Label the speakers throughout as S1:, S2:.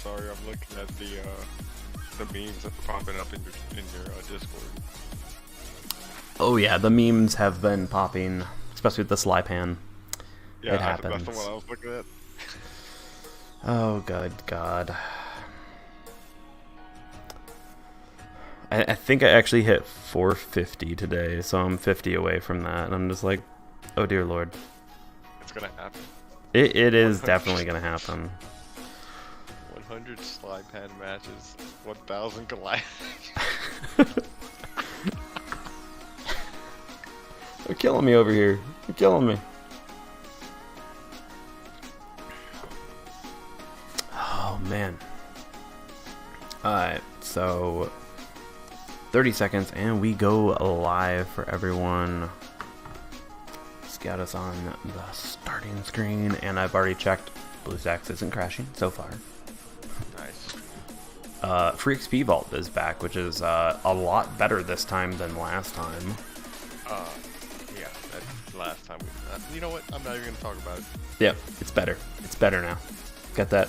S1: sorry. I'm looking at the memes that are popping up in your Discord.
S2: Oh yeah, the memes have been popping, especially with the sly pan.
S1: Yeah,
S2: It happens.
S1: that's the one I was looking at.
S2: Oh good God. I think I actually hit 450 today, so I'm 50 away from that, and I'm just like, oh dear Lord.
S1: It's gonna happen.
S2: It is definitely gonna happen.
S1: 100 slide pan matches, 1,000 Goliath.
S2: They're killing me over here. They're killing me. Oh man. Alright, so 30 seconds and we go live for everyone. Let's get us on the starting screen, and I've already checked. BlueStacks isn't crashing so far.
S1: Nice.
S2: Free XP Vault is back, which is a lot better this time than last time.
S1: Yeah, that's the last time we. You know what? I'm not even gonna talk about it.
S2: Yep, it's better. It's better now. Got that.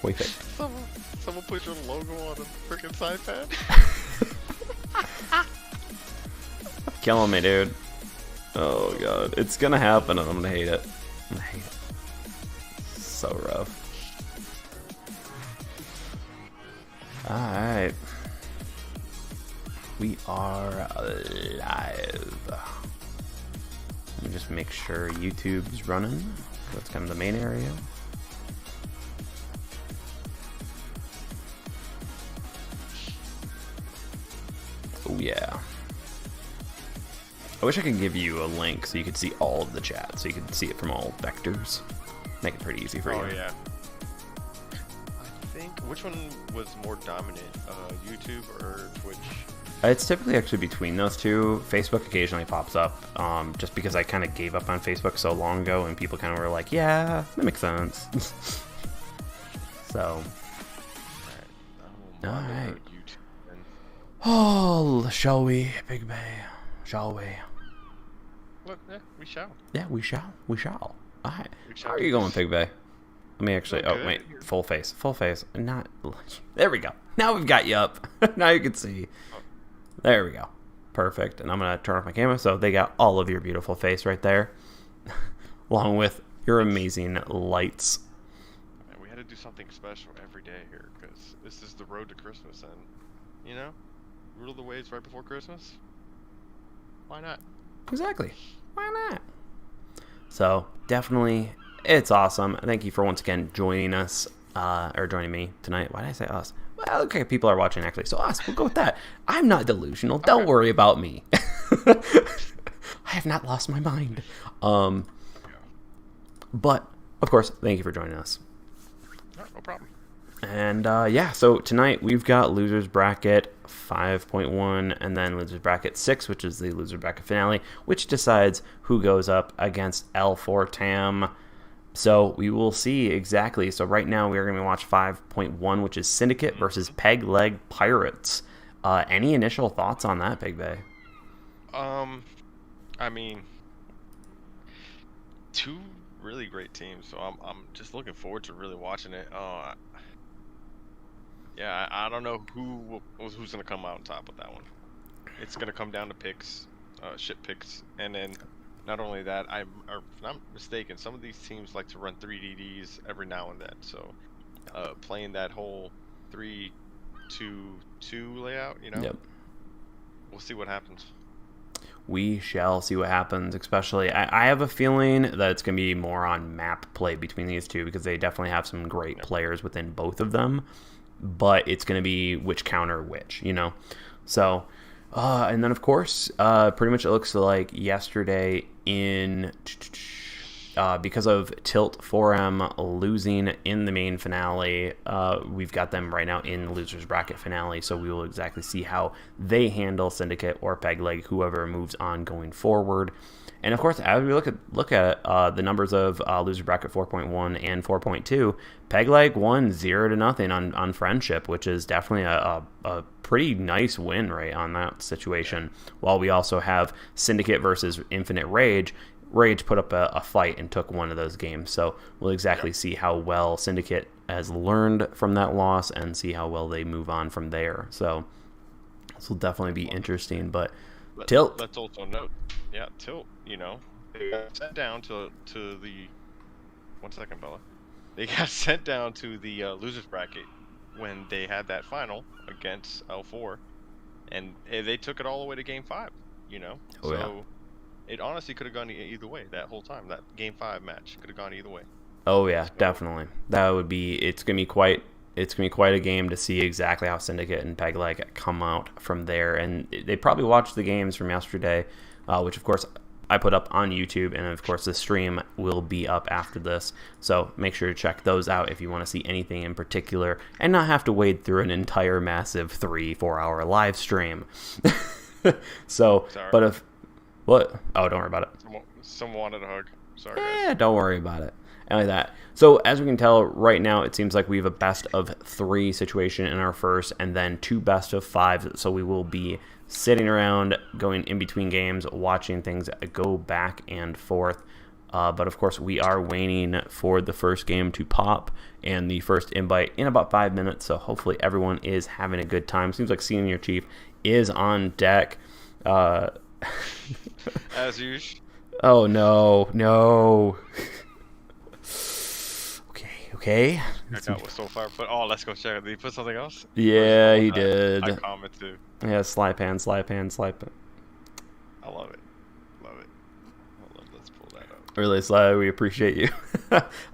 S2: Perfect.
S1: Someone put your logo on a freaking side pad.
S2: Killing me, dude. Oh god, it's gonna happen, and I'm gonna hate it. I'm gonna hate it. So rough. Alright. We are live. Let me just make sure YouTube's running. That's kind of the main area. Oh yeah. I wish I could give you a link so you could see all of the chat, so you could see it from all vectors. Make it pretty easy for you.
S1: Oh yeah. I think which one was more dominant, YouTube or Twitch?
S2: It's typically actually between those two. Facebook occasionally pops up, just because I kind of gave up on Facebook so long ago, and people kind of were like, "Yeah, that makes sense." So. All right. Oh, shall we, Pigbay? Shall we?
S1: What? Yeah, we shall.
S2: Yeah, we shall. We shall. All right.
S1: shall
S2: How are
S1: do
S2: you going,
S1: this.
S2: Pigbay? Let me actually.
S1: Doing
S2: Oh
S1: good.
S2: wait, full face. Full face. Not. There we go. Now we've got you up. Now you can see. There we go. Perfect. And I'm gonna turn off my camera so they got all of your beautiful face right there, along with your amazing lights.
S1: Man, we had to do something special every day here because this is the road to Christmas, and you know, rule the waves right before Christmas. Why not?
S2: Exactly. Why not? So definitely, it's awesome. Thank you for once again joining us, or joining me tonight. Why did I say us? Well, okay, people are watching actually, so us. We'll go with that. I'm not delusional. Don't worry about me. I have not lost my mind. But of course, thank you for joining us.
S1: No problem.
S2: And yeah, so tonight we've got Losers Bracket 5.1 and then Losers Bracket 6, which is the Loser Bracket finale, which decides who goes up against L4 Tam. So we will see exactly. So right now we are going to watch 5.1, which is Syndicate versus Peg Leg Pirates. Any initial thoughts on that, Big Bay?
S1: I mean, two really great teams, so I'm just looking forward to really watching it. Yeah, I don't know who's gonna come out on top with that one. It's gonna come down to picks, shit picks, and then not only that, if I'm not mistaken, some of these teams like to run 3DDs every now and then. So, playing that whole 3-2-2 layout, you know,
S2: Yep.
S1: We'll see what happens.
S2: We shall see what happens, especially I have a feeling that it's going to be more on map play between these two because they definitely have some great players within both of them, but it's going to be which counter which, you know? So, and then of course, pretty much it looks like yesterday because of Tilt 4M losing in the main finale, we've got them right now in the Losers Bracket finale, so we will exactly see how they handle Syndicate or Peg Leg, whoever moves on going forward. And of course, as we look at the numbers of Loser Bracket 4.1 and 4.2, Peg Leg won 0-0 on Friendship, which is definitely a pretty nice win rate on that situation. While we also have Syndicate versus Infinite Rage. Rage put up a fight and took one of those games, so we'll exactly see how well Syndicate has learned from that loss and see how well they move on from there. So this will definitely be interesting. But Tilt.
S1: Let's also note, yeah, Tilt. You know, they got sent down to the. 1 second, Bella. They got sent down to the losers bracket when they had that final against L4, and they took it all the way to Game 5. You know,
S2: Oh,
S1: so
S2: yeah.
S1: it honestly could have gone either way that whole time. That Game 5 match could have gone either way.
S2: Oh yeah, definitely. That would be. It's gonna be quite a game to see exactly how Syndicate and Peg Leg come out from there. And they probably watched the games from yesterday, which of course I put up on YouTube, and of course the stream will be up after this. So make sure to check those out if you want to see anything in particular, and not have to wade through an entire massive 3-4 hour live stream. So,
S1: Sorry.
S2: but if what? Oh, don't worry about it.
S1: Someone wanted a hug. Sorry,
S2: Yeah,
S1: guys.
S2: don't worry about it. And like that. So as we can tell right now, it seems like we have a best of 3 situation in our first, and then 2 best of 5. So we will be sitting around, going in between games, watching things go back and forth. But of course, we are waiting for the first game to pop and the first invite in about 5 minutes. So hopefully everyone is having a good time. Seems like Senior Chief is on deck.
S1: As usual.
S2: Oh no. Okay.
S1: Check out what's so far. But let's go check it. Did he put something else?
S2: Yeah, he did.
S1: I comment too.
S2: Yeah, slide pan.
S1: I love it. Love it. Hold on, let's pull that up.
S2: Really, Sly, we appreciate you.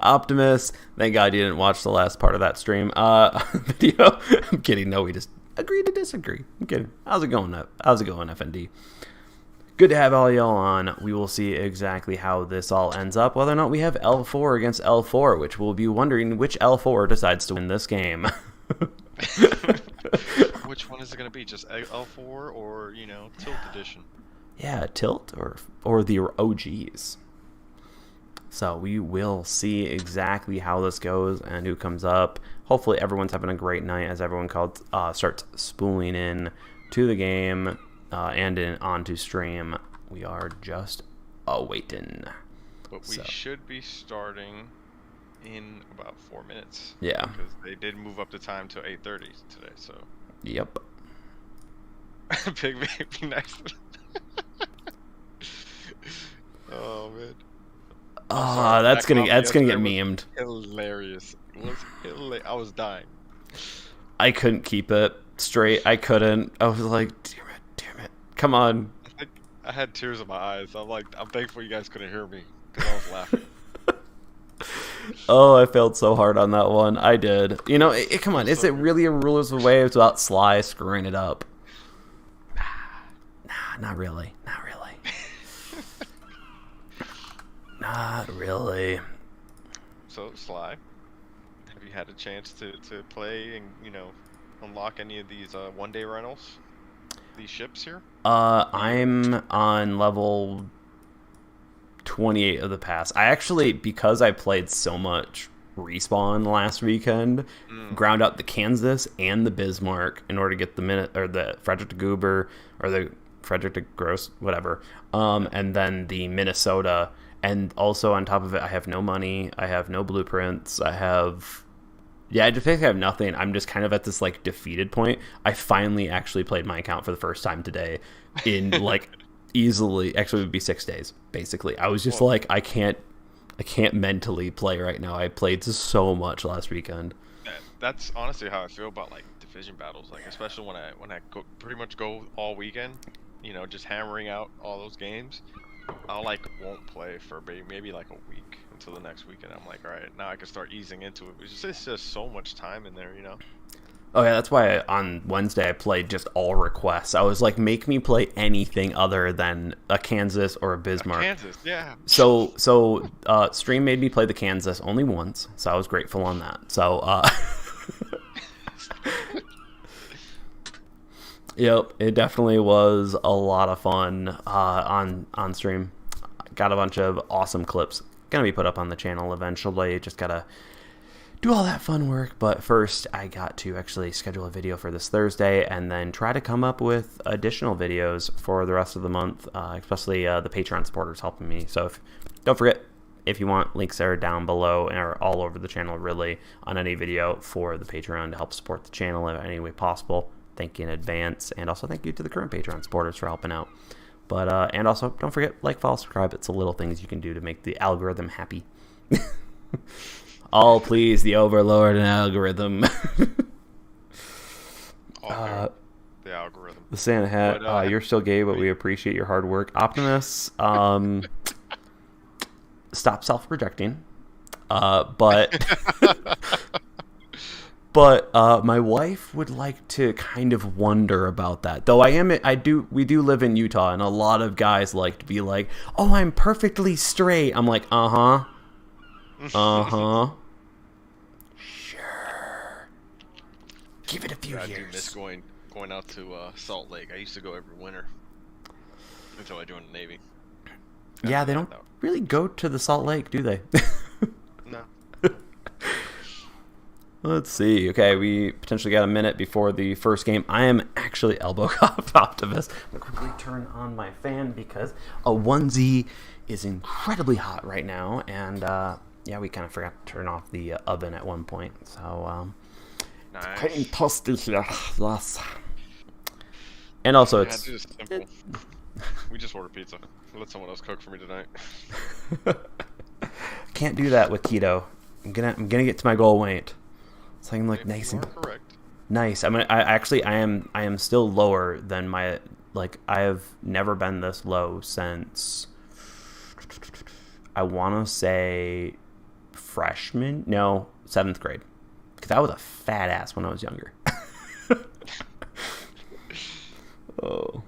S2: Optimus, thank God you didn't watch the last part of that stream. Video. I'm kidding. No, we just agreed to disagree. I'm kidding. How's it going, FND? Good to have all y'all on. We will see exactly how this all ends up, whether or not we have L4 against L4, which we'll be wondering which L4 decides to win this game.
S1: Which one is it going to be? Just L4 or, Tilt Edition?
S2: Yeah, Tilt or the OGs. So we will see exactly how this goes and who comes up. Hopefully everyone's having a great night as everyone starts spooling in to the game. And onto stream. We are just awaiting.
S1: But we should be starting in about 4 minutes.
S2: Yeah.
S1: Because they did move up the time to 8:30 today, so.
S2: Yep.
S1: Pigbay, be nice. Oh man.
S2: That's gonna get memed.
S1: Hilarious. I was dying.
S2: I couldn't keep it straight. I couldn't. I was like, damn it. Come on.
S1: I had tears in my eyes. I'm thankful you guys couldn't hear me because I was laughing.
S2: Oh, I failed so hard on that one. I did. Come on. Is it really a Rulers of Waves without Sly screwing it up? Nah, not really. Not really.
S1: So, Sly, have you had a chance to play and, unlock any of these one-day rentals? These ships here?
S2: I'm on level 28 of the pass. I actually, because I played so much Respawn last weekend, ground out the Kansas and the Bismarck in order to get the Frederick de Goober or the Frederick de Gross, whatever. And then the Minnesota, and also on top of it, I have no money. I have no blueprints. I just think I have nothing. I'm just kind of at this defeated point. I finally actually played my account for the first time today in easily, actually it would be 6 days basically. I was just I can't mentally play right now. I played so much last weekend.
S1: That's honestly how I feel about division battles, especially when I go pretty much go all weekend, just hammering out all those games. I'll won't play for maybe a week until the next weekend. I'm all right, now I can start easing into it. It's just so much time in there,
S2: Oh yeah, that's why on Wednesday I played just all requests. I was make me play anything other than a Kansas or a Bismarck.
S1: Kansas, yeah.
S2: So stream made me play the Kansas only once, so I was grateful on that. So yep, it definitely was a lot of fun on stream. Got a bunch of awesome clips. Gonna be put up on the channel eventually. Just gotta do all that fun work. But first, I got to actually schedule a video for this Thursday and then try to come up with additional videos for the rest of the month, especially the Patreon supporters helping me. So don't forget, if you want, links are down below or all over the channel, really, on any video for the Patreon to help support the channel in any way possible. Thank you in advance, and also thank you to the current Patreon supporters for helping out. But and also, don't forget, like, follow, subscribe. It's the little things you can do to make the algorithm happy. All please the overlord and algorithm.
S1: The algorithm.
S2: The Santa hat.
S1: But,
S2: you're still gay, but we appreciate your hard work. Optimus, stop self-projecting. But my wife would like to kind of wonder about that. Though we do live in Utah, and a lot of guys like to be like, "Oh, I'm perfectly straight." I'm like, "Uh-huh. Uh-huh. Sure. Give it a few years."
S1: I do miss going out to Salt Lake. I used to go every winter until I joined the Navy.
S2: Yeah, they don't really go to the Salt Lake, do they?
S1: No.
S2: Let's see. Okay, we potentially got a minute before the first game. I am actually elbow cuffed Optimus. I'm going to quickly turn on my fan because a onesie is incredibly hot right now. And, yeah, we kind of forgot to turn off the oven at one point. So,
S1: Nice.
S2: quite toasty here. Yes. And also,
S1: Yeah,
S2: it's...
S1: just simple. We just ordered pizza. Let someone else cook for me tonight.
S2: Can't do that with keto. I'm gonna get to my goal weight. So I can look nice and
S1: correct.
S2: nice. I am still lower than my, like, I have never been this low since, I want to say freshman, no, 7th grade, because I was a fat ass when I was younger. Oh.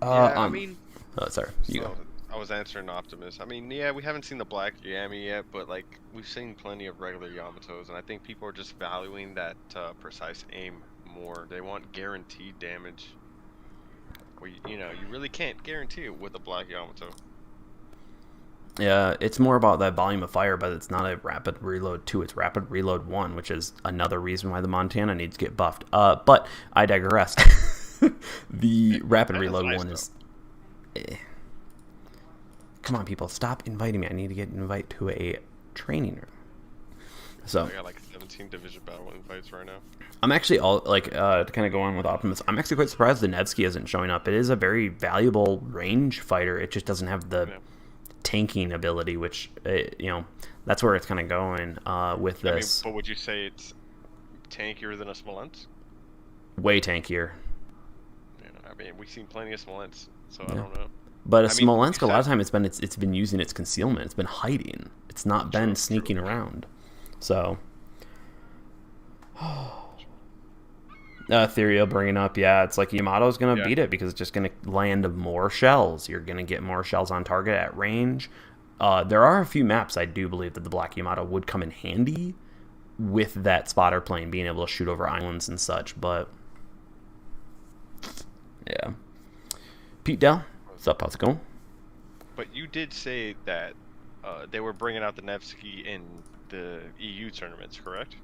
S1: Yeah, I mean,
S2: oh, sorry, you go.
S1: I was answering Optimus. I mean, yeah, we haven't seen the black Yami yet, but like we've seen plenty of regular Yamatos, and I think people are just valuing that precise aim more. They want guaranteed damage. Where you really can't guarantee it with a black Yamato.
S2: Yeah, it's more about that volume of fire, but it's not a rapid reload 2, it's rapid reload 1, which is another reason why the Montana needs to get buffed. But I digress. The rapid reload
S1: nice,
S2: one is... Come on, people, stop inviting me. I need to get an invite to a training room. So
S1: I got like 17 division battle invites right now.
S2: I'm actually to kind of go on with Optimus. I'm actually quite surprised the Nevsky isn't showing up. It is a very valuable range fighter. It just doesn't have the tanking ability, which that's where it's kind of going with this.
S1: I mean, but would you say it's tankier than a Smolensk?
S2: Way tankier.
S1: I mean, we've seen plenty of Smolensk, so I don't know.
S2: But Smolensk, a lot of time it's been using its concealment. It's been hiding. It's not been sneaking around. So, Ethereal bringing up, it's like Yamato's going to beat it because it's just going to land more shells. You're going to get more shells on target at range. There are a few maps I do believe that the Black Yamato would come in handy with that spotter plane being able to shoot over islands and such, but yeah. Pete Dell, what's up? How's it going?
S1: But you did say that they were bringing out the Nevsky in the EU tournaments, correct?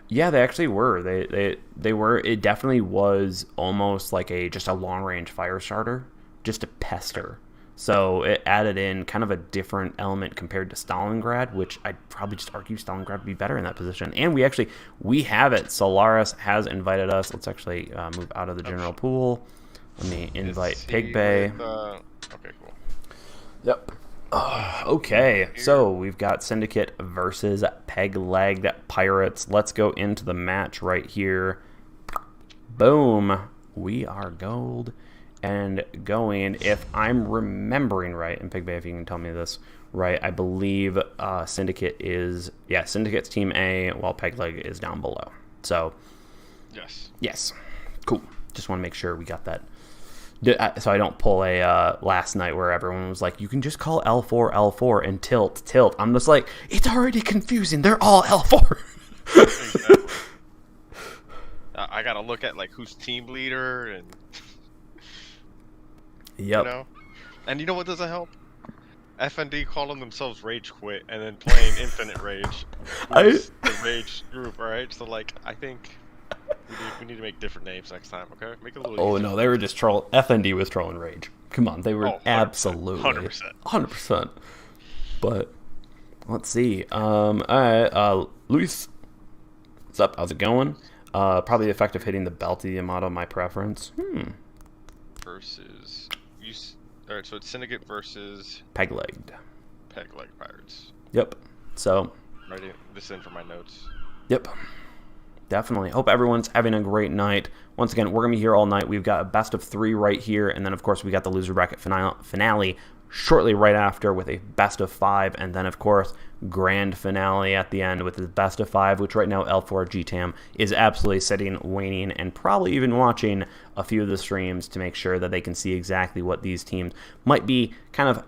S2: Yeah, they actually were. They were. It definitely was almost like just a long range fire starter, just a pester. So it added in kind of a different element compared to Stalingrad, which I'd probably just argue Stalingrad would be better in that position. And we have it. Solaris has invited us. Let's actually move out of the general pool. Let me invite Pigbay.
S1: Okay, cool.
S2: Yep. Okay, so we've got Syndicate versus Peg-Legged Pirates. Let's go into the match right here. Boom. We are gold and going. If I'm remembering right, and Pigbay, if you can tell me this right, I believe Syndicate is... Yeah, Syndicate's Team A, while Peg-Leg is down below. So... Yes. Cool. Just want to make sure we got that. So I don't pull a last night where everyone was like, you can just call L4 and tilt. I'm just like, it's already confusing. They're all L4.
S1: Exactly. I gotta look at like who's team leader and
S2: Yep.
S1: And you know what doesn't help? FND calling themselves Rage Quit and then playing Infinite Rage. The Rage group, alright? So like, I think we need to make different names next time, okay? Make it a little easier.
S2: No, they were just trolling. FND was trolling Rage. Come on, they were absolutely
S1: 100%.
S2: 100%. But Let's see. All right, Luis, what's up? How's it going? Probably effective hitting the belt of the Yamato, my preference.
S1: Versus all right, so it's Syndicate versus
S2: Peg-legged.
S1: Peg-leg Pirates.
S2: Yep. So.
S1: Writing this in for my notes.
S2: Yep. Definitely. Hope everyone's having a great night. Once again, we're going to be here all night. We've got a best of 3 right here, and then, of course, we got the loser bracket finale shortly right after with a best of 5, and then, of course, grand finale at the end with the best of 5, which right now L4 GTAM is absolutely sitting, waning, and probably even watching a few of the streams to make sure that they can see exactly what these teams might be kind of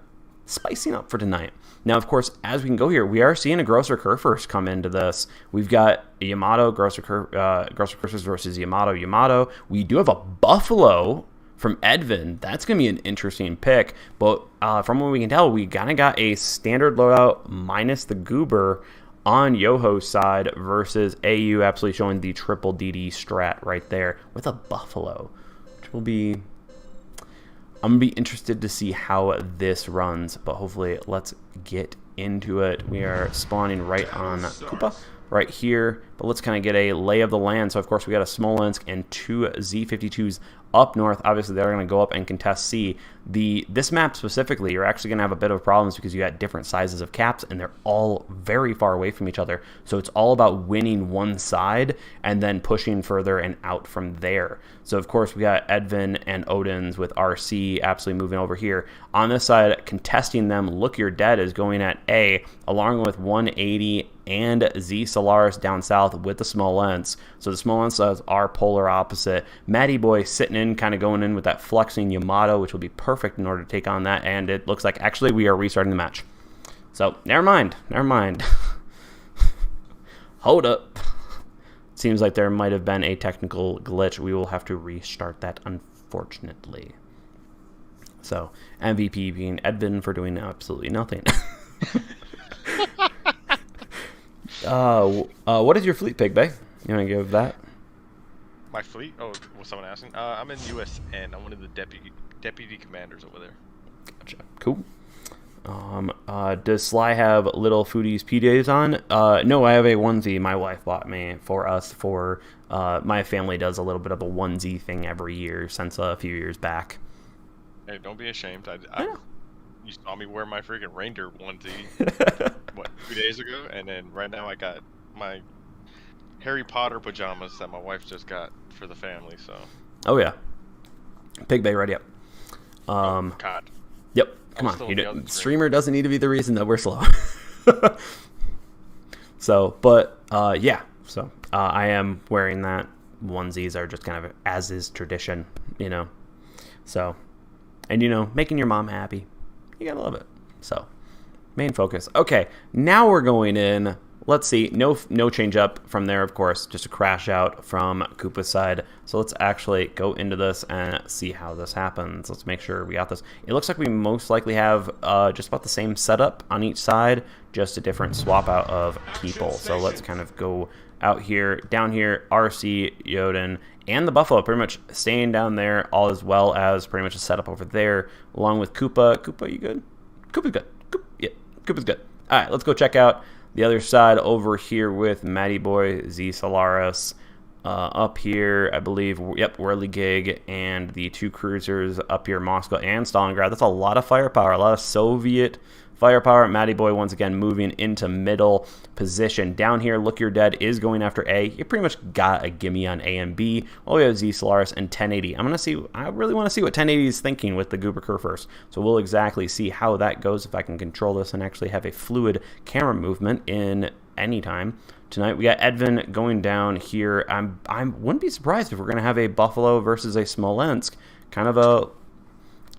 S2: spicing up for tonight. Now, of course, as we can go here, we are seeing a Grosser Curse come into this. We've got a Yamato, Grosser Curses versus Yamato. We do have a Buffalo from Edvin. That's going to be an interesting pick. But from what we can tell, we kind of got a standard loadout minus the Goober on Yoho's side versus AU absolutely showing the triple DD strat right there with a Buffalo, which will be... I'm going to be interested to see how this runs, but hopefully let's get into it. We are spawning right on Koopa right here, but let's kind of get a lay of the land. So, of course, we got a Smolensk and 2 Z52s up north. Obviously, they're going to go up and contest C. This map specifically, you're actually going to have a bit of problems because you got different sizes of caps, and they're all very far away from each other. So it's all about winning one side and then pushing further and out from there. So, of course, we got Edvin and Odin's with RC absolutely moving over here. On this side, contesting them, Look You're Dead is going at A, along with 180 and Z Solaris down south with the Smolensk. So the Smolensk are polar opposite. Matty Boy sitting in, kind of going in with that flexing Yamato, which will be perfect in order to take on that. And it looks like actually we are restarting the match. So never mind. Hold up. Seems like there might have been a technical glitch. We will have to restart that, unfortunately. So MVP being Edvin for doing absolutely nothing. What is your fleet, Pigbay? You want to give that?
S1: My fleet? Oh, was someone asking? I'm in USN. I'm one of the deputy commanders over there.
S2: Gotcha. Cool. Does Sly have little foodies PJs on? No, I have a onesie my wife bought me for us for, my family does a little bit of a onesie thing every year since a few years back.
S1: Hey, don't be ashamed. You saw me wear my freaking reindeer onesie, 2 days ago? And then right now I got my Harry Potter pajamas that my wife just got for the family, so.
S2: Oh, yeah. Pigbay, ready up.
S1: Oh, God.
S2: Yep. Come on. Streamer doesn't need to be the reason that we're slow. So, but, yeah. So, I am wearing that. Onesies are just kind of as is tradition, you know. So, and, you know, making your mom happy. You gotta love it. So, main focus. Okay, now we're going in. Let's see. No change up from there, of course. Just a crash out from Koopa's side. So let's actually go into this and see how this happens. Let's make sure we got this. It looks like we most likely have just about the same setup on each side, just a different swap out of people. So let's kind of go out here, down here, RC, Yoden, and the Buffalo pretty much staying down there, all as well as pretty much a setup over there, along with Koopa. Koopa, you good? Koopa's good. Yeah, Koopa's good. All right, let's go check out the other side over here with Matty Boy, Z Solaris. Up here, I believe, yep, Whirly Gig, and the 2 cruisers up here, Moscow and Stalingrad. That's a lot of firepower, a lot of Soviet firepower. Matty Boy once again moving into middle position. Down here, Look You're Dead is going after A. You pretty much got a gimme on A and B. Oh, we have Z Solaris and 1080. I really want to see what 1080 is thinking with the Goober Kerr first. So we'll exactly see how that goes if I can control this and actually have a fluid camera movement in any time. Tonight we got Edvin going down here. I wouldn't be surprised if we're going to have a Buffalo versus a Smolensk. Kind of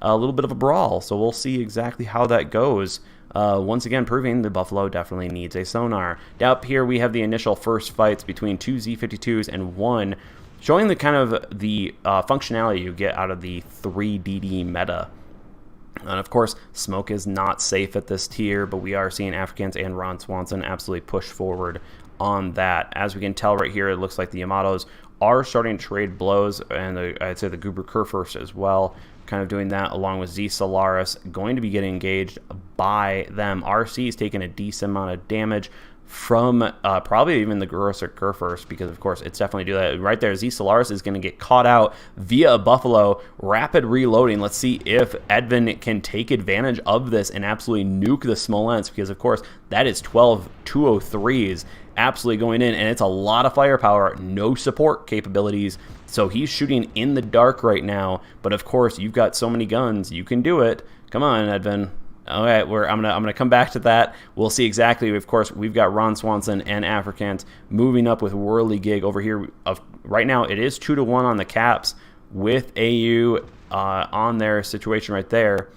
S2: a little bit of a brawl. So we'll see exactly how that goes. Once again, proving the Buffalo definitely needs a sonar. Now up here we have the initial first fights between 2 Z52s and 1, showing the kind of the functionality you get out of the 3DD meta. And of course, smoke is not safe at this tier, but we are seeing Africans and Ron Swanson absolutely push forward on that. As we can tell right here, it looks like the Yamatos are starting to trade blows, and I'd say the Goober Kurfürst as well, kind of doing that along with Z Solaris, going to be getting engaged by them. RC is taking a decent amount of damage from probably even the Grosser Kurfürst, because of course it's definitely do that right there. Z Solaris is going to get caught out via a Buffalo. Rapid reloading. Let's see if Edvin can take advantage of this and absolutely nuke the Smolensk, because of course that is 12 203s absolutely going in, and it's a lot of firepower, no support capabilities. So he's shooting in the dark right now, but of course you've got so many guns, you can do it. Come on, Edvin. All right, I'm gonna come back to that. We'll see exactly. Of course, we've got Ron Swanson and Africant moving up with Whirligig over here. Right now, it is 2-1 on the Caps with AU on their situation right there.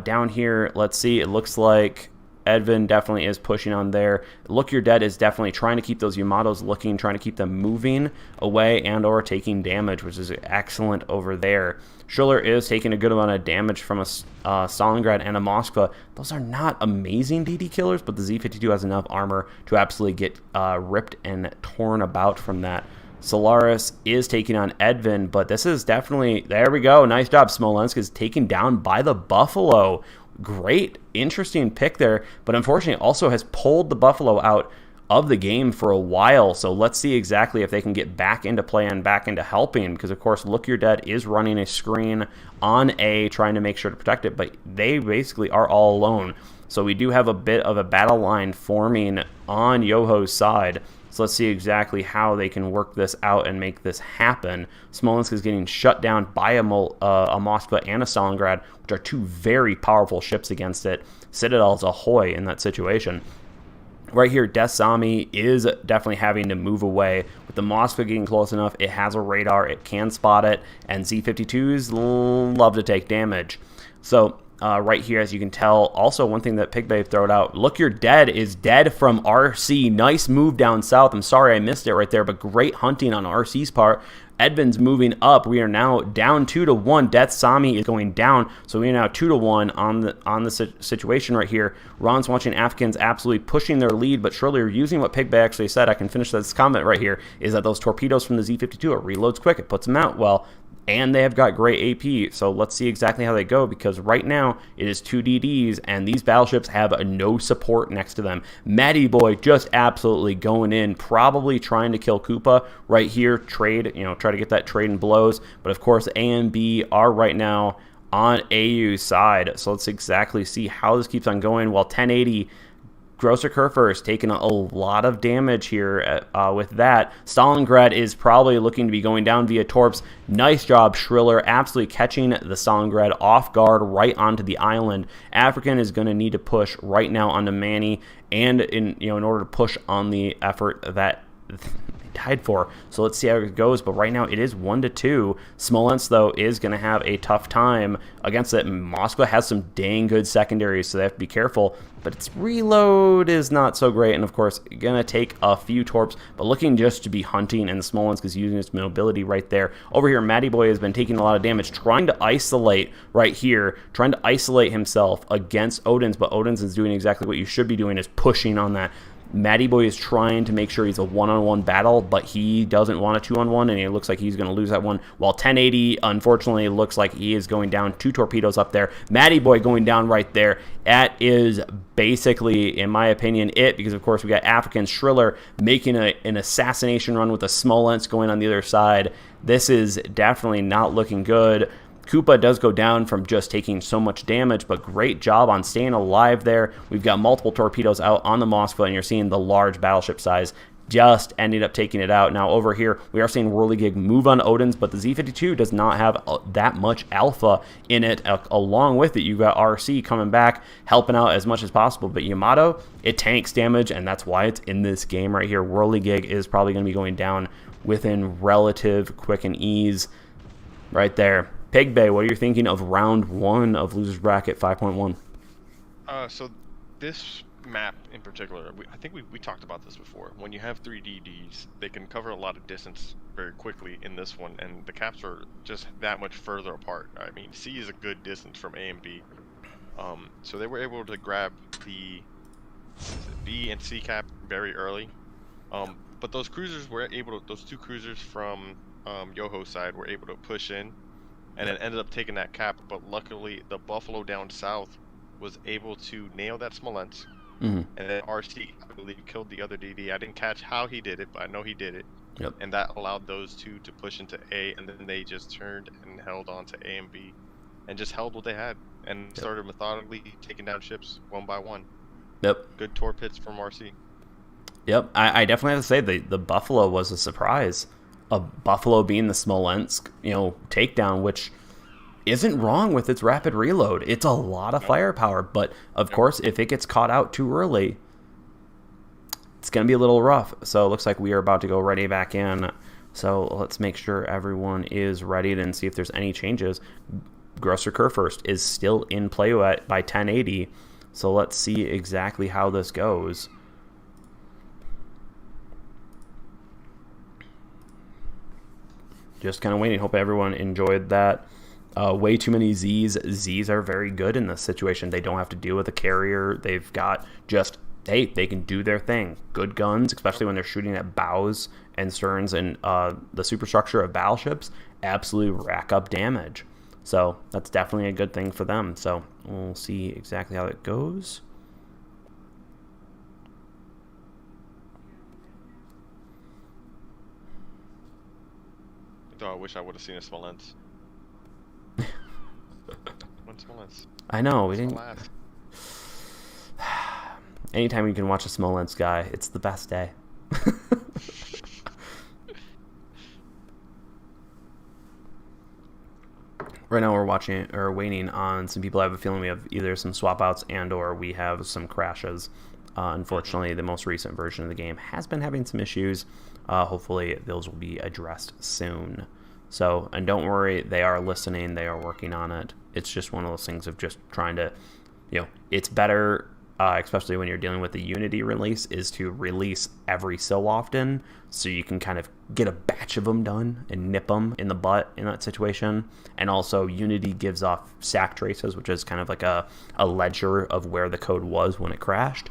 S2: Down here, let's see. It looks like Edvin definitely is pushing on there. Look Your Dead is definitely trying to keep those Yamatos looking, trying to keep them moving away and or taking damage, which is excellent over there. Schiller is taking a good amount of damage from a Stalingrad and a Moskva. Those are not amazing DD killers, but the Z-52 has enough armor to absolutely get ripped and torn about from that. Solaris is taking on Edvin, but this is definitely, there we go, nice job. Smolensk is taken down by the Buffalo. Great, interesting pick there, but unfortunately also has pulled the Buffalo out of the game for a while. So let's see exactly if they can get back into play and back into helping, because of course Look Your Dead is running a screen on A, trying to make sure to protect it, but they basically are all alone. So we do have a bit of a battle line forming on Yoho's side. So let's see exactly how they can work this out and make this happen. Smolensk is getting shut down by a Moskva and a Stalingrad, which are two very powerful ships against it. Citadel's ahoy in that situation. Right here, Death Sami is definitely having to move away. With the Moskva getting close enough, it has a radar, it can spot it, and Z-52s love to take damage. So right here, as you can tell, also one thing that Pigbay throwed out, Look Your Dead is dead from RC. Nice move down south. I'm sorry I missed it right there, but great hunting on RC's part. Edvin's moving up. We are now down 2-1. Death Sami is going down, so we are now 2-1 on the situation right here. Ron's watching Afghans absolutely pushing their lead, but surely using what Pigbay actually said. I can finish this comment right here, is that those torpedoes from the Z-52, it reloads quick, it puts them out well, and they have got great AP. So let's see exactly how they go, because right now it is 2 DDs and these battleships have no support next to them. Matty Boy just absolutely going in, probably trying to kill Koopa right here, trade, try to get that trade and blows. But of course A and B are right now on AU's side. So let's exactly see how this keeps on going. While 1080 Grosser Kurfürst taking a lot of damage here with that. Stalingrad is probably looking to be going down via torps. Nice job, Shriller, absolutely catching the Stalingrad off guard right onto the island. African is going to need to push right now onto Manny, and in order to push on the effort that they died for. So let's see how it goes, but right now it is 1-2. Smolensk, though, is going to have a tough time against it. Moskva has some dang good secondaries, so they have to be careful, but its reload is not so great, and of course going to take a few torps, but looking just to be hunting, and Smolensk is using its mobility right there. Over here, Matty Boy has been taking a lot of damage, trying to isolate right here, trying to isolate himself against Odin's, but Odin's is doing exactly what you should be doing, is pushing on that. Matty Boy is trying to make sure he's a one-on-one battle, but he doesn't want a two-on-one, and it looks like he's going to lose that one. While 1080, unfortunately, looks like he is going down. 2 torpedoes up there. Matty Boy going down right there. That is basically, in my opinion, it, because, of course, we got African Shriller making an assassination run with a Smolensk going on the other side. This is definitely not looking good. Koopa does go down from just taking so much damage, but great job on staying alive there. We've got multiple torpedoes out on the Moskva, and you're seeing the large battleship size just ended up taking it out. Now over here, we are seeing Whirligig move on Odin's, but the Z-52 does not have that much alpha in it. Along with it, you've got RC coming back, helping out as much as possible, but Yamato, it tanks damage, and that's why it's in this game right here. Whirligig is probably going to be going down within relative quick and ease right there. Pigbay, what are you thinking of round 1 of Losers Bracket 5.1?
S1: So this map in particular, I think we talked about this before. When you have 3 DDs, they can cover a lot of distance very quickly in this one, and the caps are just that much further apart. I mean, C is a good distance from A and B. So they were able to grab the B and C cap very early. But But those cruisers were able to, those two cruisers from Yoho's side were able to push in, and then ended up taking that cap. But luckily, the Buffalo down south was able to nail that Smolensk, and then RC, I believe, killed the other DD. I didn't catch how he did it, but I know he did it.
S2: Yep.
S1: And that allowed those two to push into A, and then they just turned and held on to A and B, and just held what they had, and started methodically taking down ships one by one.
S2: Yep.
S1: Good torpedoes from RC.
S2: Yep. I definitely have to say the Buffalo was a surprise. A Buffalo being the Smolensk, takedown, which isn't wrong with its rapid reload. It's a lot of firepower, but of course, if it gets caught out too early, it's going to be a little rough. So it looks like we are about to go ready back in. So let's make sure everyone is ready and see if there's any changes. Grosser Kurfürst is still in play by 1080. So let's see exactly how this goes. Just kind of waiting. Hope everyone enjoyed that. Way too many Zs. Zs are very good in this situation. They don't have to deal with a carrier. They've got just, hey, they can do their thing. Good guns, especially when they're shooting at bows and sterns and the superstructure of battleships, absolutely rack up damage. So that's definitely a good thing for them. So we'll see exactly how it goes.
S1: Oh, I wish I would have seen a Smolensk. When Smolensk?
S2: I know, we didn't.
S1: Last.
S2: Anytime you can watch a Smolensk guy, it's the best day. Right now we're watching or waiting on some people. I have a feeling we have either some swap outs and or we have some crashes. Unfortunately, the most recent version of the game has been having some issues. Hopefully those will be addressed soon. So, and don't worry, they are listening. They are working on it. It's just one of those things of just trying to, it's better, especially when you're dealing with the Unity release, is to release every so often so you can kind of get a batch of them done and nip them in the butt in that situation. And also Unity gives off SAC traces, which is kind of like a ledger of where the code was when it crashed.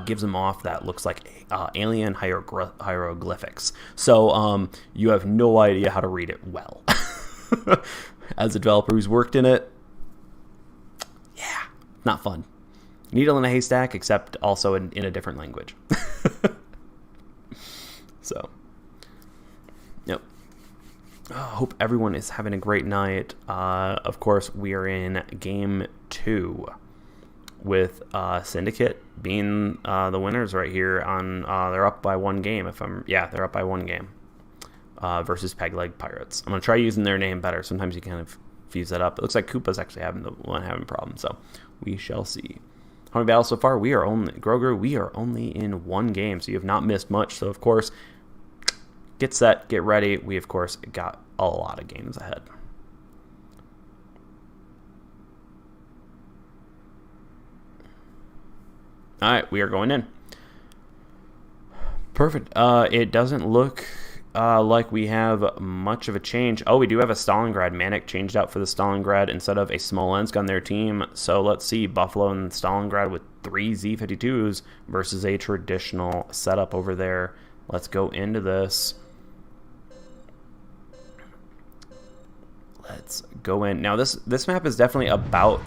S2: Gives them off that looks like alien hieroglyphics. So you have no idea how to read it well. As a developer who's worked in it, yeah, not fun. Needle in a haystack, except also in a different language. So, yep. Hope everyone is having a great night. Of course, we are in game 2. With Syndicate being the winners right here on they're up by one game they're up by one game versus Pegleg Pirates. I'm gonna try using their name better. Sometimes you kind of fuse that up. It looks like Koopa's actually having a problem, so we shall see. How many battles so far? We are only in one game, so you have not missed much. So of course, get set, get ready. We of course got a lot of games ahead. All right, we are going in. Perfect. It doesn't look like we have much of a change. Oh, we do have a Stalingrad. Manic changed out for the Stalingrad instead of a Smolensk on their team. So let's see. Buffalo and Stalingrad with 3 Z-52s versus a traditional setup over there. Let's go into this. Let's go in. Now, this map is definitely about,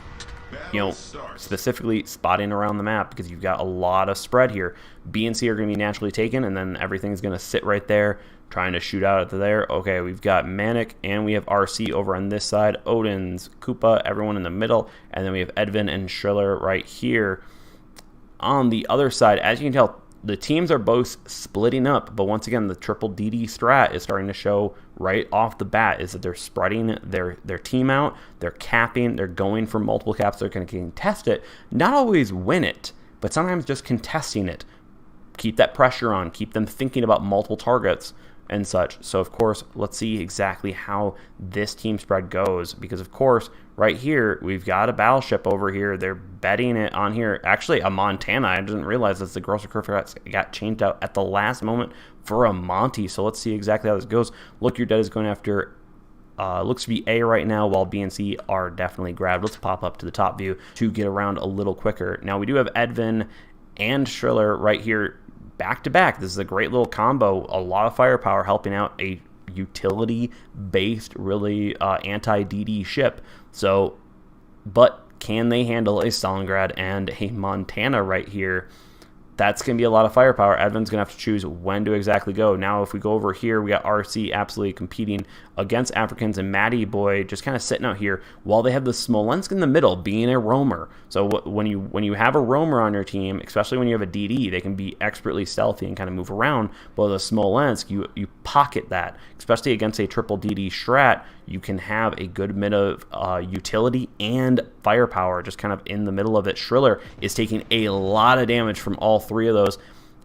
S2: specifically spotting around the map because you've got a lot of spread here. B and C are going to be naturally taken, and then everything's going to sit right there trying to shoot out at there. Okay, we've got Manic, and we have RC over on this side. Odin's, Koopa, everyone in the middle, and then we have Edvin and Schiller right here. On the other side, as you can tell, the teams are both splitting up, but once again, the triple DD strat is starting to show right off the bat is that they're spreading their team out, they're capping, they're going for multiple caps, they're going to contest it, not always win it, but sometimes just contesting it. Keep that pressure on, keep them thinking about multiple targets and such. So, of course, let's see exactly how this team spread goes, because, of course, right here, we've got a battleship over here. They're betting it on here. Actually, a Montana. I didn't realize that the Grosser Kurfürst got changed out at the last moment for a Monty. So let's see exactly how this goes. Look, your dead is going after, looks to be A right now, while B and C are definitely grabbed. Let's pop up to the top view to get around a little quicker. Now, we do have Edvin and Schiller right here back-to-back. This is a great little combo. A lot of firepower helping out a utility-based, really anti-DD ship. So, but can they handle a Stalingrad and a Montana right here? That's going to be a lot of firepower. Edvin's going to have to choose when to exactly go. Now, if we go over here, we got RC absolutely competing against Africans and Matty Boy just kind of sitting out here while they have the Smolensk in the middle being a roamer. So when you have a roamer on your team, especially when you have a DD, they can be expertly stealthy and kind of move around. But the Smolensk, you pocket that, especially against a triple DD strat. You can have a good bit of utility and firepower just kind of in the middle of it. Shriller is taking a lot of damage from all three of those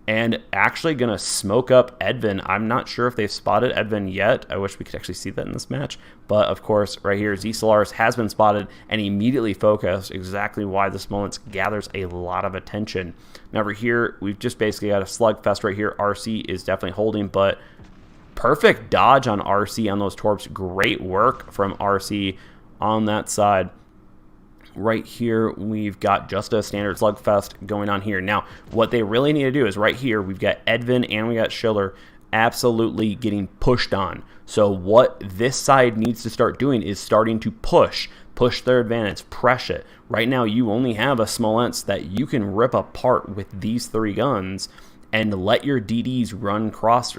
S2: and actually going to smoke up Edvin. I'm not sure if they've spotted Edvin yet. I wish we could actually see that in this match. But, of course, right here, Z-Solaris has been spotted and immediately focused, exactly why the Smolensk gathers a lot of attention. Now, over here, we've just basically got a slugfest right here. RC is definitely holding, but perfect dodge on RC on those torps. Great work from RC on that side. Right here, we've got just a standard slugfest going on here. Now, what they really need to do is right here, we've got Edvin and we got Schiller absolutely getting pushed on. So what this side needs to start doing is starting to push their advantage, press it. Right now, you only have a Smolensk that you can rip apart with these three guns and let your DDs run cross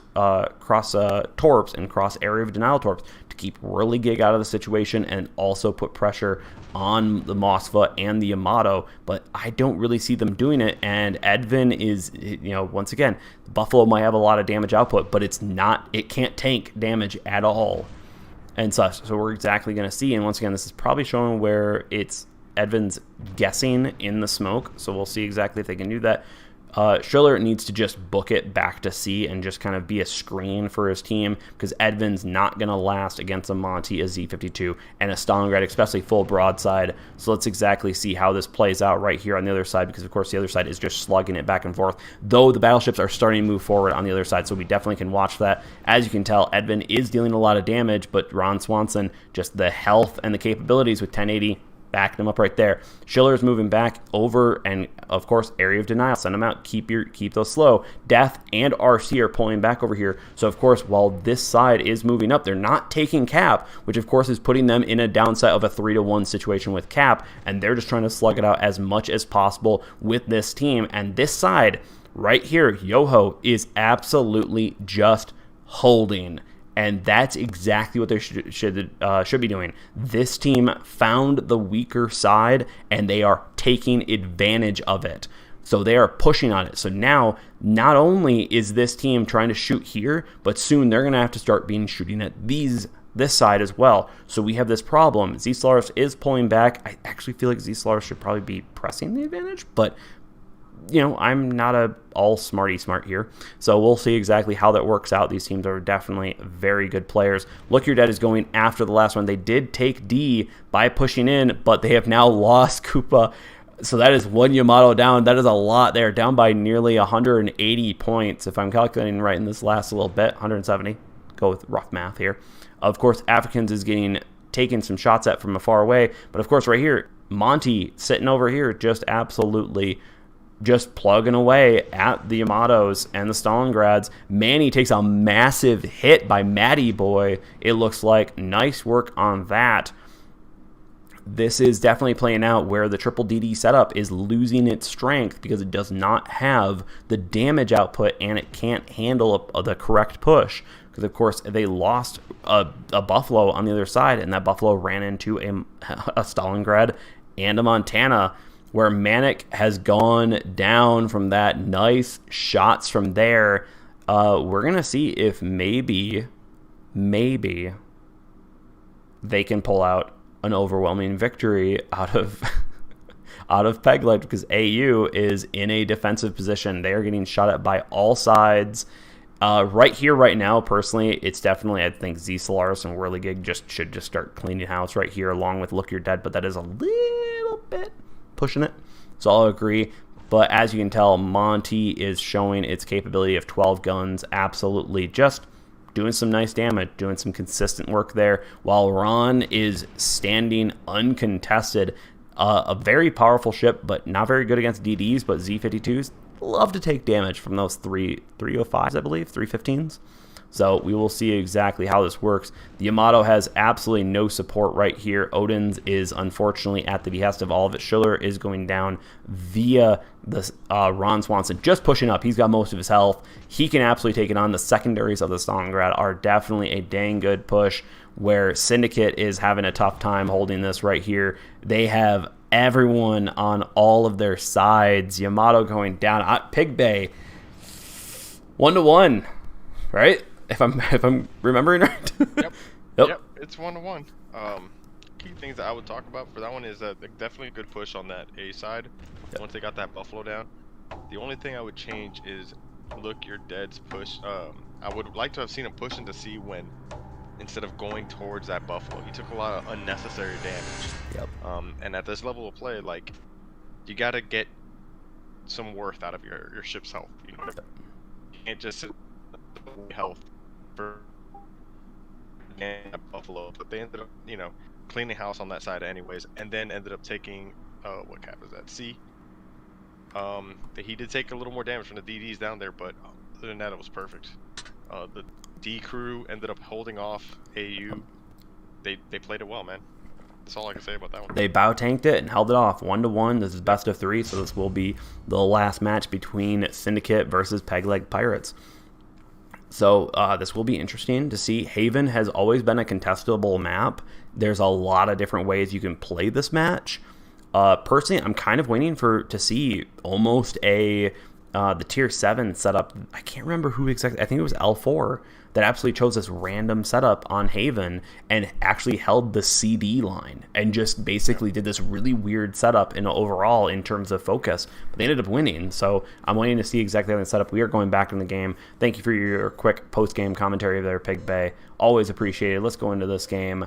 S2: torps and cross area of denial torps to keep really Gig out of the situation and also put pressure on the Moskva and the Yamato. But I don't really see them doing it, and Edvin is, once again, Buffalo might have a lot of damage output, but it can't tank damage at all and such. So we're exactly going to see, and once again, this is probably showing where it's Edvin's guessing in the smoke, so we'll see exactly if they can do that. Schiller needs to just book it back to C and just kind of be a screen for his team, because Edvin's not going to last against a Monty, a Z52, and a Stalingrad, especially full broadside. So let's exactly see how this plays out right here on the other side, because of course the other side is just slugging it back and forth, though the battleships are starting to move forward on the other side, so we definitely can watch that. As you can tell, Edvin is dealing a lot of damage, but Ron Swanson, just the health and the capabilities with 1080, back them up right there. Schiller is moving back over, and of course, area of denial. Send them out. Keep those slow. Death and RC are pulling back over here. So of course, while this side is moving up, they're not taking Cap, which of course is putting them in a downside of a 3-1 situation with Cap, and they're just trying to slug it out as much as possible with this team. And this side right here, Yoho, is absolutely just holding. And that's exactly what they should be doing. This team found the weaker side, and they are taking advantage of it. So they are pushing on it. So now, not only is this team trying to shoot here, but soon they're going to have to start shooting at this side as well. So we have this problem. Z-Solaris is pulling back. I actually feel like Z-Solaris should probably be pressing the advantage, but I'm not a all smarty smart here. So we'll see exactly how that works out. These teams are definitely very good players. Look, Your Dead is going after the last one. They did take D by pushing in, but they have now lost Koopa. So that is one Yamato down. That is a lot. They're down by nearly 180 points, if I'm calculating right in this last little bit. 170. Go with rough math here. Of course, Africans is taking some shots at from afar away. But of course, right here, Monty sitting over here just absolutely just plugging away at the Yamatos and the Stalingrads. Manny takes a massive hit by Matty Boy. It looks like nice work on that. This is definitely playing out where the triple DD setup is losing its strength because it does not have the damage output and it can't handle the correct push. Because, of course, they lost a Buffalo on the other side, and that Buffalo ran into a Stalingrad and a Montana, where Manic has gone down from that. Nice shots from there. We're going to see if maybe they can pull out an overwhelming victory out of Pegleg, because AU is in a defensive position. They are getting shot at by all sides. Right here, right now, personally, it's definitely, I think, Z-Solaris and Whirligig should just start cleaning house right here, along with Look You're Dead, but that is a little bit pushing it, so I'll agree. But as you can tell, Monty is showing its capability of 12 guns, absolutely just doing some nice damage, doing some consistent work there, while Ron is standing uncontested. A very powerful ship, but not very good against DDs, but Z-52s, love to take damage from those 305s, I believe, 315s. So we will see exactly how this works. The Yamato has absolutely no support right here. Odin's is unfortunately at the behest of all of it. Schiller is going down via the Ron Swanson, just pushing up. He's got most of his health. He can absolutely take it on. The secondaries of the Stalingrad are definitely a dang good push, where Syndicate is having a tough time holding this right here. They have everyone on all of their sides. Yamato going down. Pigbay, 1-1, right? If I'm remembering right.
S1: Yep. It's 1-1. Key things that I would talk about for that one is definitely a good push on that A side. Yep. Once they got that Buffalo down, the only thing I would change is look your Dead's push. I would like to have seen him push into C when, instead of going towards that Buffalo, he took a lot of unnecessary damage.
S2: Yep.
S1: And at this level of play, like, you gotta get some worth out of your ship's health. You know, you can't just sit health for Buffalo, but they ended up, you know, cleaning house on that side anyways, and then ended up taking what cap is that? C. He did take a little more damage from the DDs down there, but other than that, it was perfect. The D crew ended up holding off AU. They played it well, man. That's all I can say about that one.
S2: They bow tanked it and held it off 1-1. This is best of 3, so this will be the last match between Syndicate versus Pegleg Pirates. So this will be interesting to see. Haven has always been a contestable map. There's a lot of different ways you can play this match. Personally, I'm kind of waiting to see almost the tier 7 setup. I can't remember who exactly. I think it was L4 that absolutely chose this random setup on Haven and actually held the CD line and just basically did this really weird setup overall in terms of focus. But they ended up winning, so I'm waiting to see exactly how they set up. We are going back in the game. Thank you for your quick post-game commentary there, Pigbay. Always appreciated. Let's go into this game.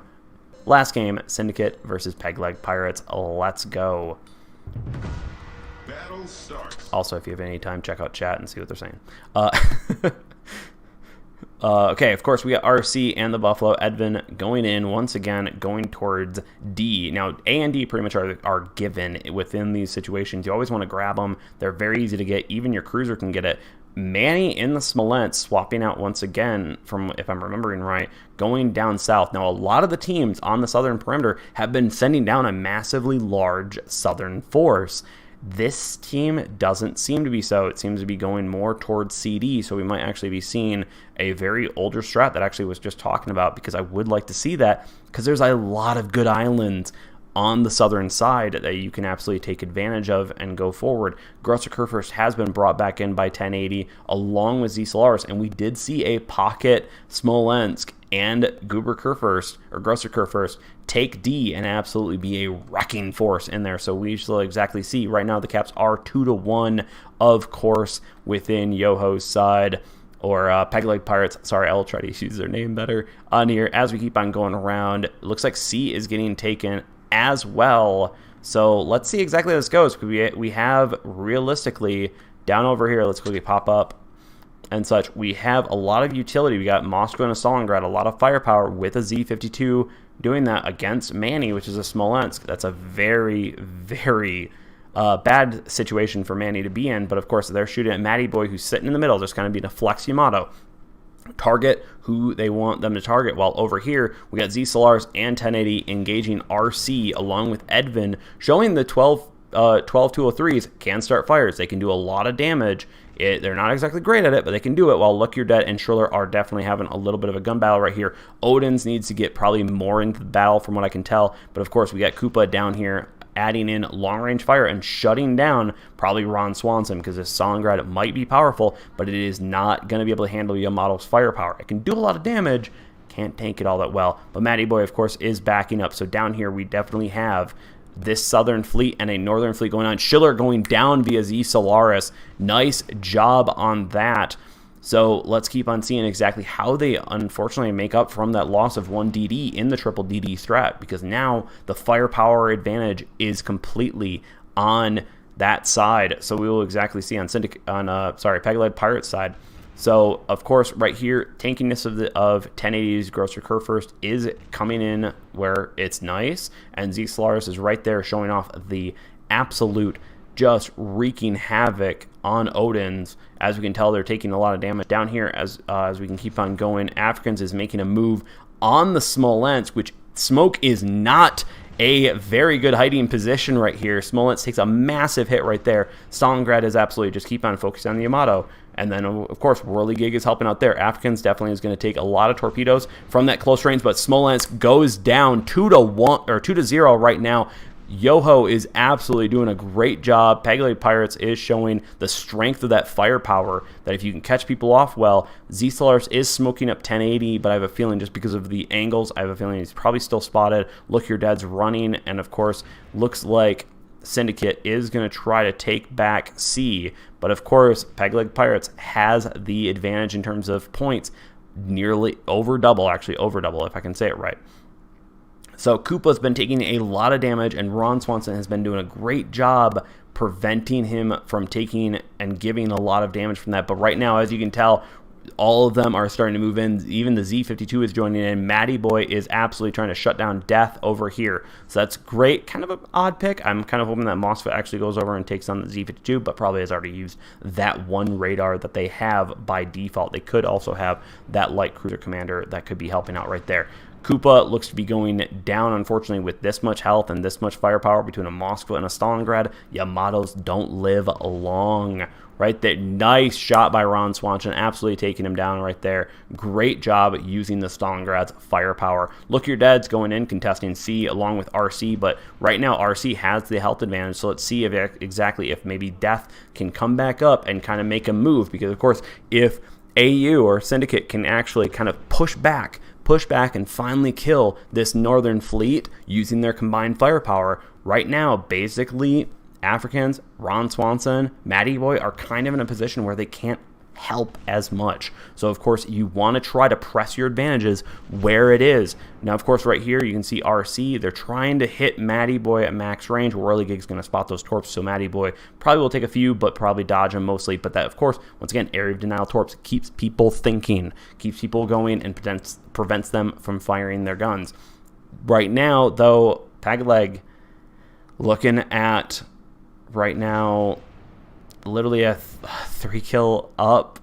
S2: Last game, Syndicate versus Pegleg Pirates. Let's go.
S3: Battle starts.
S2: Also, if you have any time, check out chat and see what they're saying. Okay, of course, we got RC and the Buffalo. Edvin going in, once again, going towards D. Now, A and D pretty much are given within these situations. You always want to grab them. They're very easy to get. Even your cruiser can get it. Manny in the Smolensk swapping out once again from, if I'm remembering right, going down south. Now, a lot of the teams on the southern perimeter have been sending down a massively large southern force. This team doesn't seem to be so. It seems to be going more towards CD, so we might actually be seeing a very older strat that I actually was just talking about, because I would like to see that, because there's a lot of good islands on the southern side that you can absolutely take advantage of and go forward. Grosser Kurfürst has been brought back in by 1080 along with Z Solaris, and we did see a pocket Smolensk and Grosser Kurfürst take D and absolutely be a wrecking force in there. So we shall exactly see. Right now the caps are 2-1, of course, within Yoho's side, or Pegleg Pirates. Sorry, I'll try to use their name better on here as we keep on going around. It looks like C is getting taken as well. So let's see exactly how this goes. We have realistically down over here, let's quickly pop up and such. We have a lot of utility. We got Moscow and a Stalingrad, a lot of firepower with a Z52 doing that against Manny, which is a Smolensk. That's a very, very bad situation for Manny to be in. But of course, they're shooting at Matty Boy, who's sitting in the middle, just kind of being a flex Yamato. Target who they want them to target, while over here we got Z Solaris and 1080 engaging RC along with Edvin, showing the 12 203s can start fires. They can do a lot of damage. They're not exactly great at it, but they can do it, while Look You're Dead and Shriller are definitely having a little bit of a gun battle right here. Odin's needs to get probably more into the battle from what I can tell, but of course we got Koopa down here adding in long-range fire and shutting down probably Ron Swanson, because this Stalingrad might be powerful, but it is not going to be able to handle Yamato's firepower. It can do a lot of damage, can't tank it all that well, but Matty Boy, of course, is backing up. So down here we definitely have this southern fleet and a northern fleet going on. Schiller going down via Z Solaris. Nice job on that. So let's keep on seeing exactly how they unfortunately make up from that loss of 1 DD in the triple DD threat, because now the firepower advantage is completely on that side. So we will exactly see on Pegleg Pirates side. So of course right here, tankiness of 1080's Grosser Kurfürst is coming in where it's nice, and Z Solaris is right there showing off the absolute just wreaking havoc on Odin's. As we can tell, they're taking a lot of damage down here. As we can keep on going, Africans is making a move on the Smolensk, which Smoke is not a very good hiding position right here. Smolensk takes a massive hit right there. Stalingrad is absolutely just keep on focusing on the Yamato. And then, of course, Whirligig is helping out there. Africans definitely is going to take a lot of torpedoes from that close range, but Smolensk goes down 2-1 or 2-0 right now. Yoho is absolutely doing a great job. Pigbay Pirates is showing the strength of that firepower, that if you can catch people off well. Z-Solaris is smoking up 1080, but I have a feeling just because of the angles, I have a feeling he's probably still spotted. Look, your dad's running, and of course, looks like Syndicate is going to try to take back C, but of course, Pigbay Pirates has the advantage in terms of points, nearly over double, actually over double, if I can say it right. So Koopa's been taking a lot of damage, and Ron Swanson has been doing a great job preventing him from taking and giving a lot of damage from that. But right now, as you can tell, all of them are starting to move in. Even the Z-52 is joining in. Matty Boy is absolutely trying to shut down Death over here. So that's great. Kind of an odd pick. I'm kind of hoping that Mosfet actually goes over and takes on the Z-52, but probably has already used that one radar that they have by default. They could also have that light cruiser commander that could be helping out right there. Koopa looks to be going down, unfortunately, with this much health and this much firepower between a Moskva and a Stalingrad. Yamatos don't live long. Right there. Nice shot by Ron Swanson, absolutely taking him down right there. Great job using the Stalingrad's firepower. Look, your dad's going in, contesting C along with RC, but right now RC has the health advantage, so let's see if exactly if maybe Death can come back up and kind of make a move, because of course, if AU or Syndicate can actually kind of push back and finally kill this northern fleet using their combined firepower, right now, basically, Africans, Ron Swanson, Matty Boy are kind of in a position where they can't help as much. So, of course, you want to try to press your advantages where it is. Now, of course, right here, you can see RC. They're trying to hit Matty Boy at max range. Whirligig's going to spot those torps, so Matty Boy probably will take a few, but probably dodge them mostly. But that, of course, once again, area of denial torps keeps people thinking, keeps people going, and prevents them from firing their guns. Right now, though, Pegleg looking at right now literally a 3-kill up,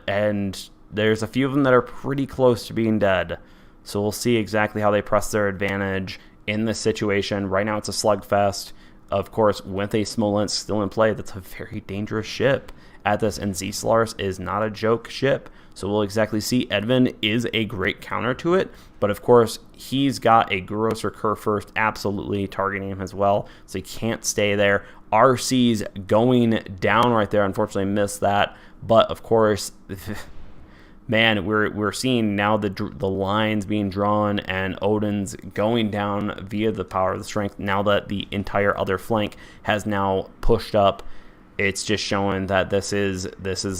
S2: and there's a few of them that are pretty close to being dead. So we'll see exactly how they press their advantage in this situation. Right now it's a slugfest. Of course, with a Smolensk still in play, that's a very dangerous ship at this, and Z-Solaris is not a joke ship. So we'll exactly see. Edvin is a great counter to it, but of course, he's got a Grosser Kurfürst absolutely targeting him as well, so he can't stay there. RC's going down right there. Unfortunately, missed that, but of course, man, we're seeing now the lines being drawn, and Odin's going down via the power of the strength. Now that the entire other flank has now pushed up, it's just showing that this is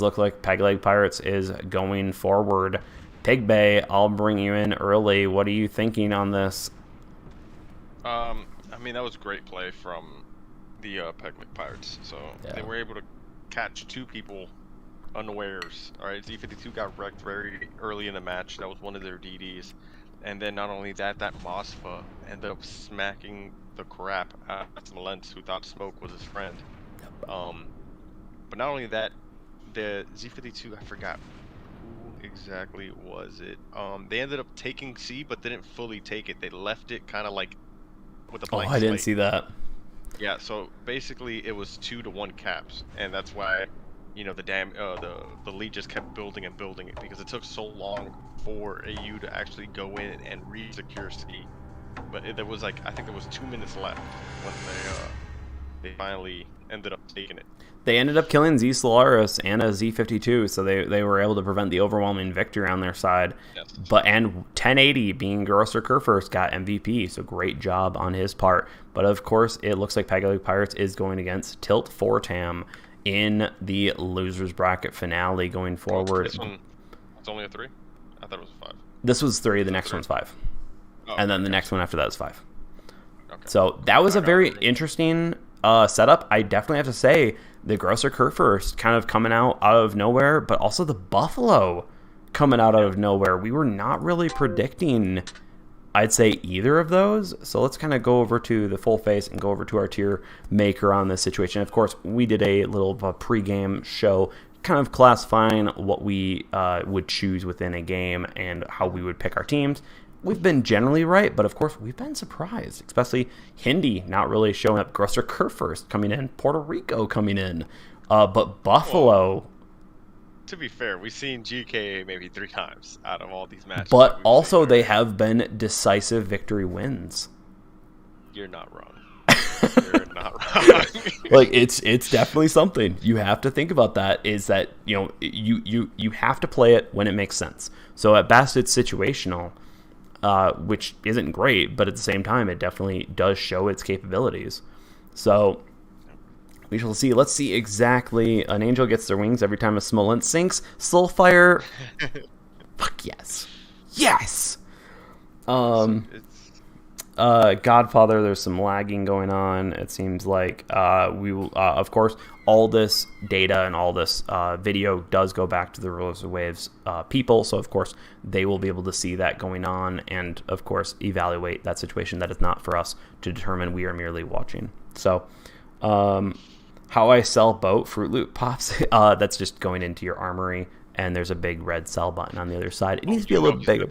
S2: look like Pigbay Pirates is going forward. Pigbay, I'll bring you in early. What are you thinking on this?
S1: I mean, that was great play from the Pigbay Pirates. So they were able to catch 2 people unawares. All right, Z-52 got wrecked very early in the match. That was one of their DDs. And then not only that, that Moskva ended up smacking the crap out of Smolensk, who thought Smoke was his friend. But not only that, the Z-52, I forgot who exactly was it. They ended up taking C, but didn't fully take it. They left it kind of like with a blank
S2: I didn't
S1: slate.
S2: see that.
S1: Yeah, so basically it was 2-1 caps, and that's why, you know, the lead just kept building and building it, because it took so long for AU to actually go in and re-secure C. But there was like, I think there was 2 minutes left when they finally ended up taking it.
S2: They ended up killing Z-Solaris and a Z-52, so they were able to prevent the overwhelming victory on their side.
S1: Yes.
S2: And 1080 being Grosser Kurfürst got MVP, so great job on his part. But of course, it looks like Pigbay Pirates is going against Tilt Fortam in the losers bracket finale going forward.
S1: This one, it's only a 3? I thought it was a 5.
S2: This was 3. The next
S1: 3?
S2: one's 5,
S1: oh,
S2: and then
S1: okay.
S2: the next one after that is 5.
S1: Okay.
S2: So that was a very interesting setup. I definitely have to say the Grosser Kurfürst kind of coming out of nowhere, but also the Buffalo coming out of nowhere. We were not really predicting I'd say either of those. So let's kind of go over to the full face and go over to our tier maker on this situation. Of course, we did a little pregame show kind of classifying what we would choose within a game and how we would pick our teams. We've been generally right, but of course, we've been surprised, especially Hindi not really showing up. Grosser Kurfürst coming in, Puerto Rico coming in, but Buffalo...
S1: Well, to be fair, we've seen GK maybe 3 times out of all these matches.
S2: But also, they have been decisive victory wins.
S1: You're not wrong. You're not wrong.
S2: Like, it's definitely something. You have to think about that, is that, you know, you have to play it when it makes sense. So at best, it's situational, which isn't great, but at the same time, it definitely does show its capabilities. So... we shall see. Let's see exactly. An angel gets their wings every time a Smolensk sinks. Soulfire. Fuck yes. Yes. Godfather, there's some lagging going on. It seems like we will, of course, all this data and all this video does go back to the Rulers of Waves people. So, of course, they will be able to see that going on and, of course, evaluate that situation. That is not for us to determine. We are merely watching. So, how I sell boat, Fruit Loop Pops, that's just going into your armory, and there's a big red sell button on the other side. It needs to be a little bigger.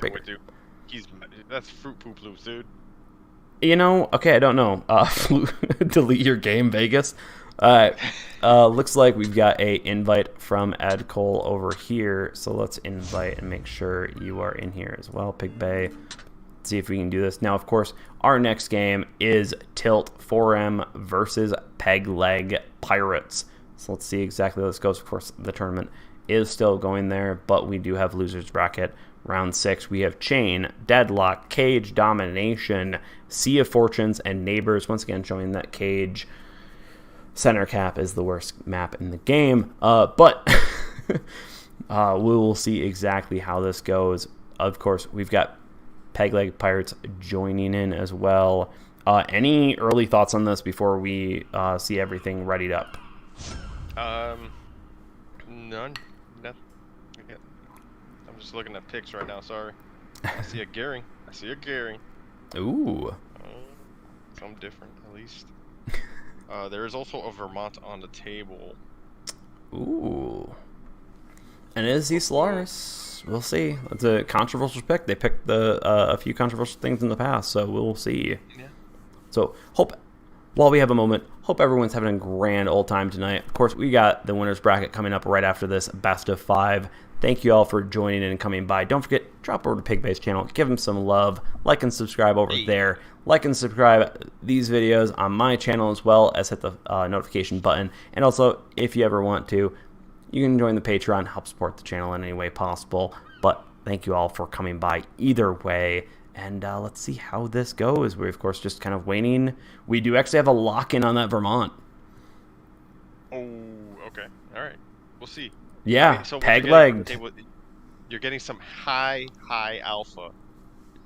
S1: That's Fruit Poop Loops, dude.
S2: You know, okay, I don't know. Delete your game, Vegas. Looks like we've got a invite from Ed Cole over here, so let's invite and make sure you are in here as well, Pigbay. See if we can do this. Now, of course, our next game is Tilt 4M versus Peg Leg Pirates. So let's see exactly how this goes. Of course, the tournament is still going there, but we do have losers bracket. Round 6, we have Chain, Deadlock, Cage, Domination, Sea of Fortunes, and Neighbors. Once again, showing that Cage center cap is the worst map in the game. But we will see exactly how this goes. Of course, we've got Peg Leg Pirates joining in as well. Any early thoughts on this before we see everything readied up?
S1: None. Nothing. I'm just looking at pics right now. Sorry. I see a Gearing.
S2: Ooh.
S1: Something different, at least. There is also a Vermont on the table.
S2: Ooh. And it is the Solaris. We'll see. It's a controversial pick. They picked a few controversial things in the past, so we'll see.
S1: Yeah.
S2: So, while we have a moment, hope everyone's having a grand old time tonight. Of course, we got the winner's bracket coming up right after this best of 5. Thank you all for joining in and coming by. Don't forget, drop over to Pigbay's channel. Give him some love. Like and subscribe over there. Like and subscribe these videos on my channel as well as hit the notification button. And also, if you ever want to, you can join the Patreon, help support the channel in any way possible. But thank you all for coming by either way. And let's see how this goes. We're, of course, just kind of waiting. We do actually have a lock-in on that Vermont.
S1: Oh, okay. All right. We'll see.
S2: Yeah,
S1: so
S2: peg-legged.
S1: You're getting some high alpha.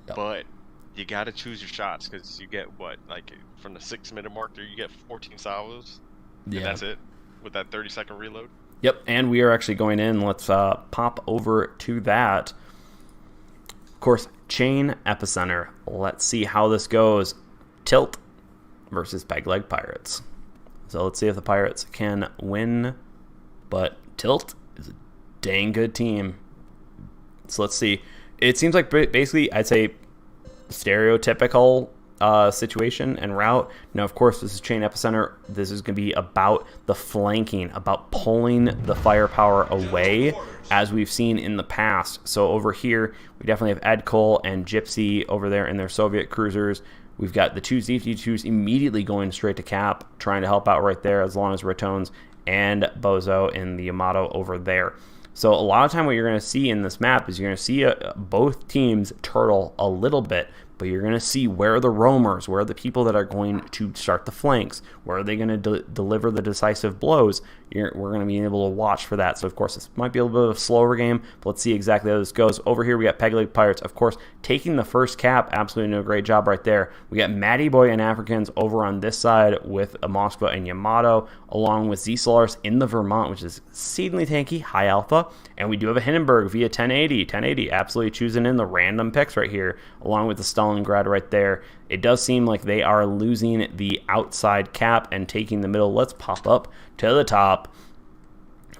S1: Yep. But you got to choose your shots because you get, what, like from the 6-minute mark there, you get 14 salvos. Yeah. And that's it with that 30-second reload.
S2: Yep, and we are actually going in. Let's pop over to that. Of course, Chain Epicenter. Let's see how this goes. Tilt versus Peg Leg Pirates. So let's see if the Pirates can win. But Tilt is a dang good team. So let's see. It seems like basically, I'd say, stereotypical situation and route. Now, of course, this is Chain Epicenter. This is going to be about the flanking, about pulling the firepower away, as we've seen in the past. So over here, we definitely have Ed Cole and Gypsy over there in their Soviet cruisers. We've got the two ZT2s immediately going straight to cap, trying to help out right there, as long as Ratones and Bozo in the Yamato over there. So a lot of time what you're going to see in this map is you're going to see both teams turtle a little bit, but you're going to see where are the roamers, where are the people that are going to start the flanks, where are they going to deliver the decisive blows. We're going to be able to watch for that. So, of course, this might be a little bit of a slower game, but let's see exactly how this goes. Over here, we got Peg Leg Pirates, of course, taking the first cap. Absolutely doing a great job right there. We got Matty Boy and Africans over on this side with a Moskva and Yamato, along with Z-Solaris in the Vermont, which is exceedingly tanky, high alpha. And we do have a Hindenburg via 1080. 1080 absolutely choosing in the random picks right here, along with the Stalingrad right there. It does seem like they are losing the outside cap and taking the middle. Let's pop up to the top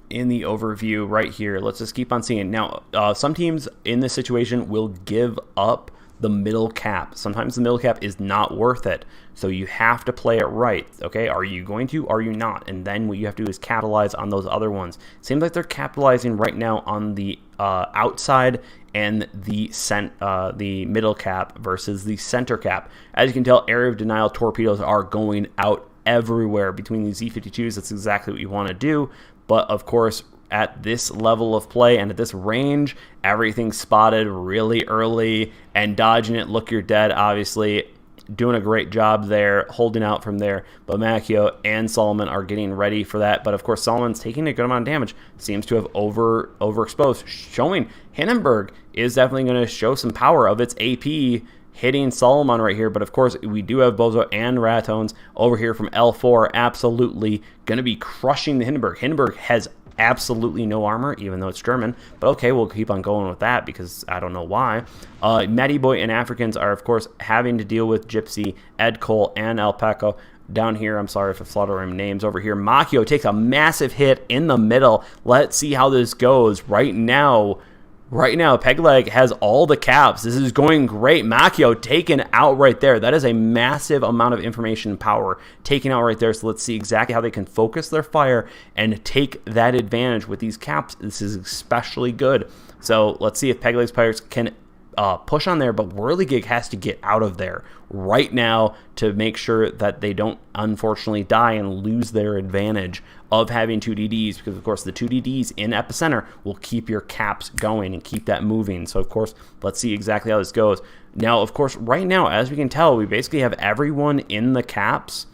S2: in the overview right here. Let's just keep on seeing. Now, some teams in this situation will give up the middle cap. Sometimes the middle cap is not worth it. So you have to play it right. Okay, are you going to? Are you not? And then what you have to do is capitalize on those other ones. Seems like they're capitalizing right now on the outside and the middle cap versus the center cap. As you can tell, area of denial torpedoes are going out everywhere between these Z-52s. That's exactly what you want to do. But of course, at this level of play and at this range, everything's spotted really early and dodging it. Look, you're dead, obviously. Doing a great job there, holding out from there. But Macchio and Solomon are getting ready for that. But of course, Solomon's taking a good amount of damage. Seems to have overexposed, showing Hindenburg is definitely going to show some power of its AP hitting Solomon right here. But of course, we do have Bozo and Ratones over here from L4, absolutely going to be crushing the Hindenburg. Hindenburg has absolutely no armor, even though it's German. But okay, we'll keep on going with that because I don't know why. Matty Boy and Africans are, of course, having to deal with Gypsy, Ed Cole, and Alpaca. Down here, I'm sorry if I slaughter him names. Over here, Macchio takes a massive hit in the middle. Let's see how this goes. Right now, Pegleg has all the caps. This is going great. Macchio taken out right there. That is a massive amount of information and power taken out right there. So let's see exactly how they can focus their fire and take that advantage with these caps. This is especially good. So let's see if Pegleg's pirates can push on there, but Whirligig has to get out of there right now to make sure that they don't unfortunately die and lose their advantage of having 2 DDs, because of course the 2 DDs in Epicenter will keep your caps going and keep that moving. So of course, let's see exactly how this goes. Now, of course, right now, as we can tell, we basically have everyone in the caps,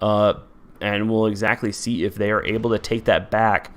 S2: and we'll exactly see if they are able to take that back.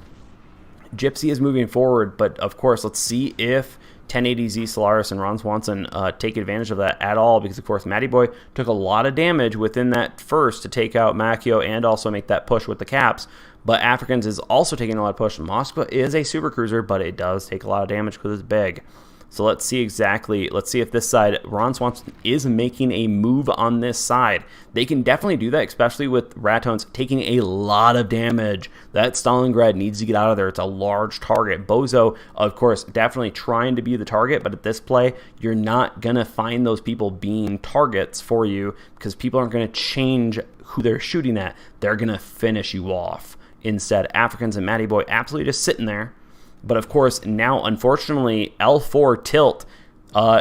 S2: Gypsy is moving forward, but of course, let's see if 1080Z Solaris and Ron Swanson take advantage of that at all, because of course Matty Boy took a lot of damage within that first to take out Macchio and also make that push with the caps. But Africans is also taking a lot of push. Moskva is a super cruiser, but it does take a lot of damage because it's big. So let's see if this side, Ron Swanson is making a move on this side. They can definitely do that, especially with Ratones taking a lot of damage. That Stalingrad needs to get out of there. It's a large target. Bozo, of course, definitely trying to be the target, but at this play, you're not going to find those people being targets for you because people aren't going to change who they're shooting at. They're going to finish you off. Instead, Africans and Matty Boy absolutely just sitting there. But of course, now unfortunately, L4 tilt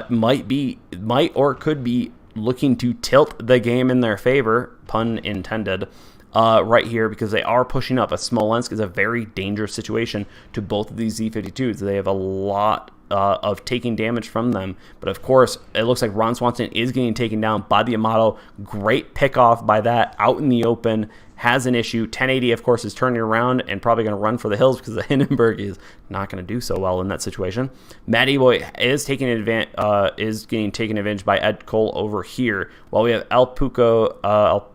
S2: might or could be looking to tilt the game in their favor, pun intended, right here, because they are pushing up. A Smolensk is a very dangerous situation to both of these Z-52s. They have a lot of taking damage from them. But of course, it looks like Ron Swanson is getting taken down by the Amato. Great pick off by that out in the open. Has an issue. 1080, of course, is turning around and probably going to run for the hills because the Hindenburg is not going to do so well in that situation. Matty Boy is getting taken advantage by Ed Cole over here, while we have El Puco. L.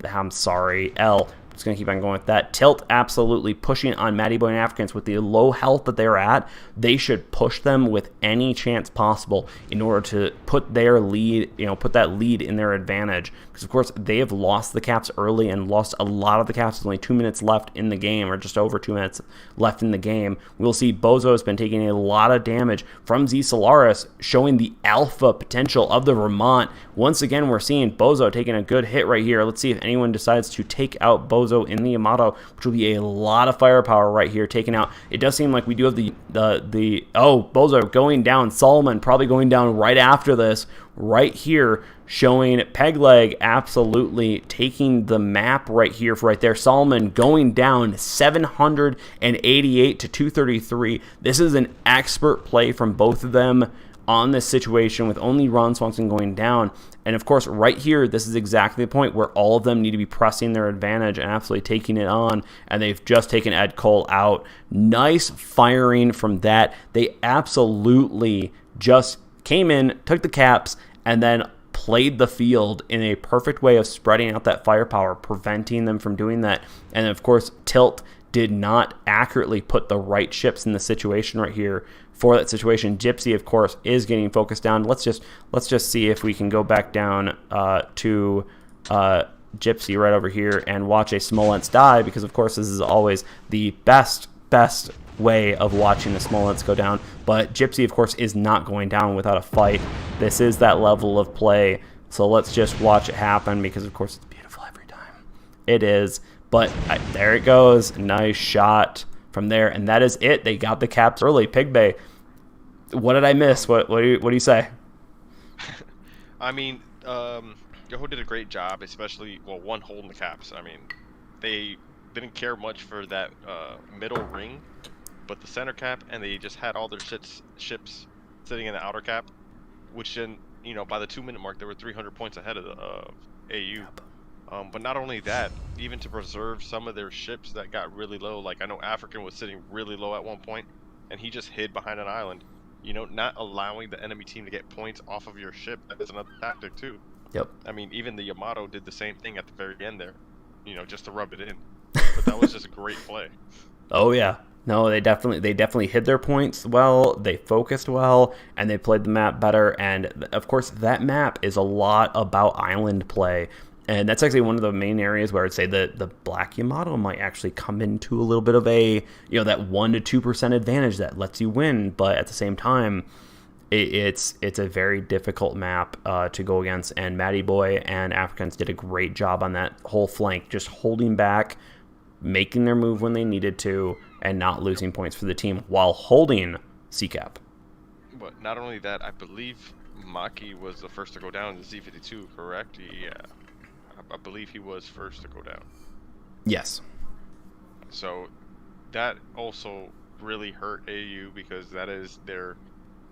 S2: Just going to keep on going with that. Tilt absolutely pushing on Matty Boy and Africans with the low health that they're at. They should push them with any chance possible in order to put their lead, put that lead in their advantage. Because, of course, they have lost the caps early and lost a lot of the caps with only 2 minutes left in the game, or just over 2 minutes left in the game. We'll see Bozo has been taking a lot of damage from Z Solaris, showing the alpha potential of the Vermont. Once again, we're seeing Bozo taking a good hit right here. Let's see if anyone decides to take out Bozo in the Amato, which will be a lot of firepower right here taken out. It does seem like we do have Bozo going down. Solomon probably going down right after this right here, showing Pegleg absolutely taking the map right here for right there. Solomon going down 788 to 233. This is an expert play from both of them on this situation, with only Ron Swanson going down. And of course, right here, this is exactly the point where all of them need to be pressing their advantage and absolutely taking it on. And they've just taken Ed Cole out. Nice firing from that. They absolutely just came in, took the caps, and then played the field in a perfect way of spreading out that firepower, preventing them from doing that. And of course, Tilt did not accurately put the right ships in the situation right here for that situation. Gypsy, of course, is getting focused down. Let's just see if we can go back down to Gypsy right over here and watch a Smolensk die, because of course this is always the best way of watching the Smolensk go down. But Gypsy, of course, is not going down without a fight. This is that level of play, so let's just watch it happen, because of course it's beautiful every time. It is, but there it goes. Nice shot from there, and that is it. They got the caps early. Pigbay, what did I miss? What do you say?
S1: I mean, Yoho did a great job, especially, well, one, holding the caps. I mean, they didn't care much for that middle ring, but the center cap, and they just had all their ships sitting in the outer cap, which then, you know, by the 2-minute mark, they were 300 points ahead of the AU. But not only that, even to preserve some of their ships that got really low, like I know African was sitting really low at one point, and he just hid behind an island. You know, not allowing the enemy team to get points off of your ship, that is another tactic too.
S2: Yep.
S1: I mean, even the Yamato did the same thing at the very end there, you know, just to rub it in. But that was just a great play.
S2: Oh yeah. No, they definitely hid their points well, they focused well, and they played the map better. And of course, that map is a lot about island play. And that's actually one of the main areas where I'd say the Black Yamato might actually come into a little bit of a, you know, that 1 to 2% advantage that lets you win. But at the same time, it's a very difficult map to go against. And Matty Boy and Africans did a great job on that whole flank, just holding back, making their move when they needed to, and not losing points for the team while holding CCAP.
S1: But not only that, I believe Maki was the first to go down in the Z52, correct? Yeah. I believe he was first to go down.
S2: Yes.
S1: So that also really hurt AU, because that is their,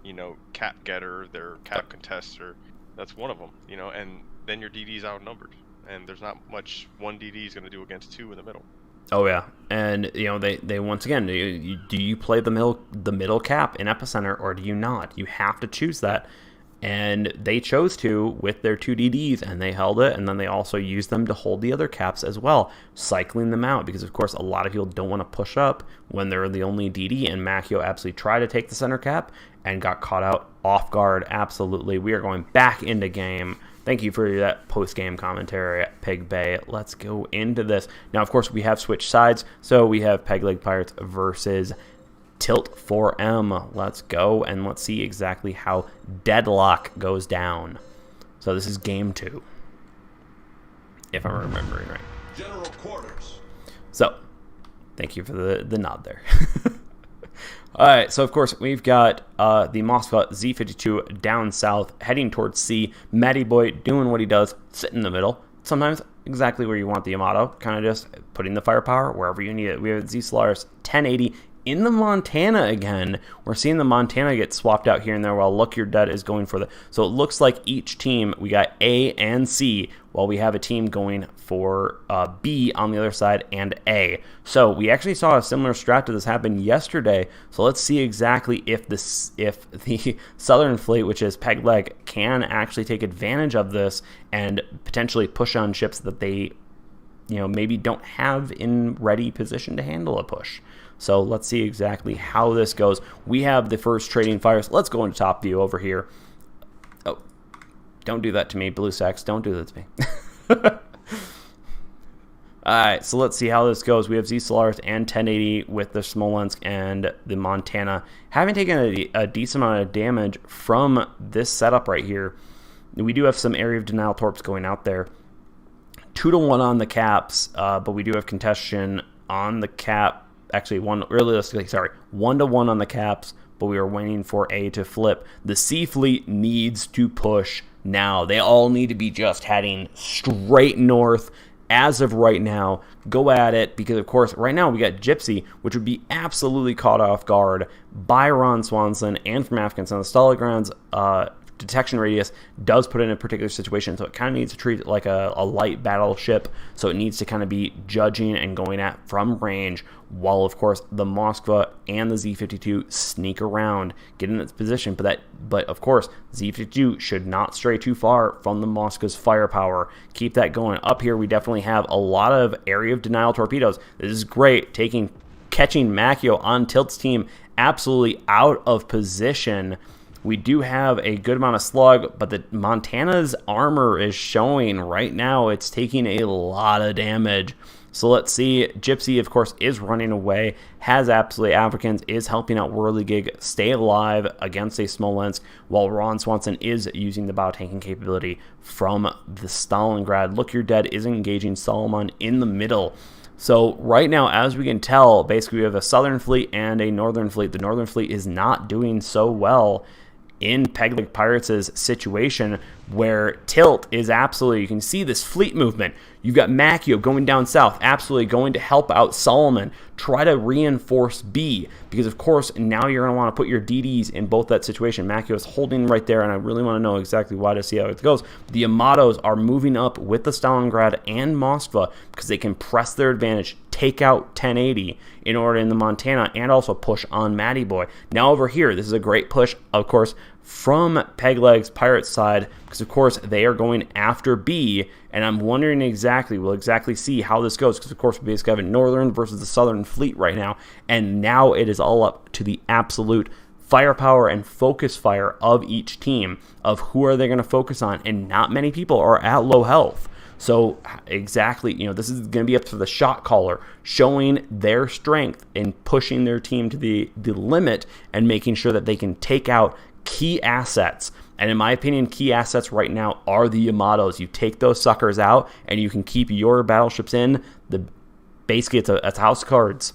S1: you know, cap getter, their cap contester. That's one of them, you know, and then your DD's outnumbered, and there's not much one DD is going to do against two in the middle.
S2: Oh yeah, and you know they once again, do you play the middle cap in epicenter, or do you not? You have to choose that. And they chose to with their 2 DDs, and they held it, and then they also used them to hold the other caps as well, cycling them out, because of course a lot of people don't want to push up when they're the only DD, and Macchio absolutely tried to take the center cap and got caught out off guard. Absolutely. We are going back into game. Thank you for that post-game commentary at Pigbay. Let's go into this. Now, of course, we have switched sides, so we have Peg Leg Pirates versus Tilt 4M. Let's go, and let's see exactly how Deadlock goes down. So this is game 2, if I'm remembering right.
S3: General quarters.
S2: So, thank you for the nod there. All right, so of course we've got the Moskva Z52 down south, heading towards C. Matty Boy doing what he does, sitting in the middle. Sometimes exactly where you want the Yamato, kind of just putting the firepower wherever you need it. We have Z Solaris 1080 in the Montana again. We're seeing the Montana get swapped out here and there while Look You're Dead is going for the... So it looks like each team, we got A and C, while we have a team going for B on the other side and A. So we actually saw a similar strat to this happen yesterday. So let's see exactly if the Southern Fleet, which is Peg Leg, can actually take advantage of this and potentially push on ships that they, you know, maybe don't have in ready position to handle a push. So let's see exactly how this goes. We have the first trading fires. Let's go into top view over here. Oh, don't do that to me, Blue Stacks. Don't do that to me. All right, so let's see how this goes. We have Z Solaris and 1080 with the Smolensk and the Montana. Having taken a decent amount of damage from this setup right here, we do have some area of denial torps going out there. 2-to-1 on the caps, but we do have contention on the cap. Actually, 1-to-1 on the caps, but we are waiting for A to flip. The C fleet needs to push now. They all need to be just heading straight north as of right now. Go at it, because of course right now we got Gypsy, which would be absolutely caught off guard by Ron Swanson and from Afghans. On the Stalagran's detection radius does put it in a particular situation, so it kind of needs to treat it like a light battleship, so it needs to kind of be judging and going at from range, while of course the Moskva and the Z52 sneak around, get in its position. But of course Z52 should not stray too far from the Moskva's firepower. Keep that going. Up here we definitely have a lot of area of denial torpedoes. This is great, catching Macchio on Tilt's team absolutely out of position. We do have a good amount of slug, but the Montana's armor is showing right now. It's taking a lot of damage. So let's see. Gypsy, of course, is running away, has absolutely Africans, is helping out Whirligig stay alive against a Smolensk, while Ron Swanson is using the bow tanking capability from the Stalingrad. Look, You're Dead is engaging Solomon in the middle. So right now, as we can tell, basically we have a southern fleet and a northern fleet. The northern fleet is not doing so well in Pegleg Pirates' situation, where Tilt is absolutely, you can see this fleet movement. You've got Macchio going down south, absolutely going to help out Solomon, try to reinforce B, because of course now you're going to want to put your DDs in both that situation. Macchio is holding right there, and I really want to know exactly why to see how it goes. The Yamatos are moving up with the Stalingrad and Moskva because they can press their advantage, take out 1080 in order in the Montana, and also push on Matty Boy. Now over here, this is a great push, of course, from Pegleg's Pirates side, because of course they are going after B, and I'm wondering we'll exactly see how this goes, because of course we basically have a northern versus the southern fleet right now, and now it is all up to the absolute firepower and focus fire of each team, of who are they going to focus on, and not many people are at low health. So exactly, this is going to be up to the shot caller, showing their strength in pushing their team to the limit and making sure that they can take out key assets. And in my opinion, key assets right now are the Yamatos. You take those suckers out and you can keep your battleships in. Basically, it's a house of cards.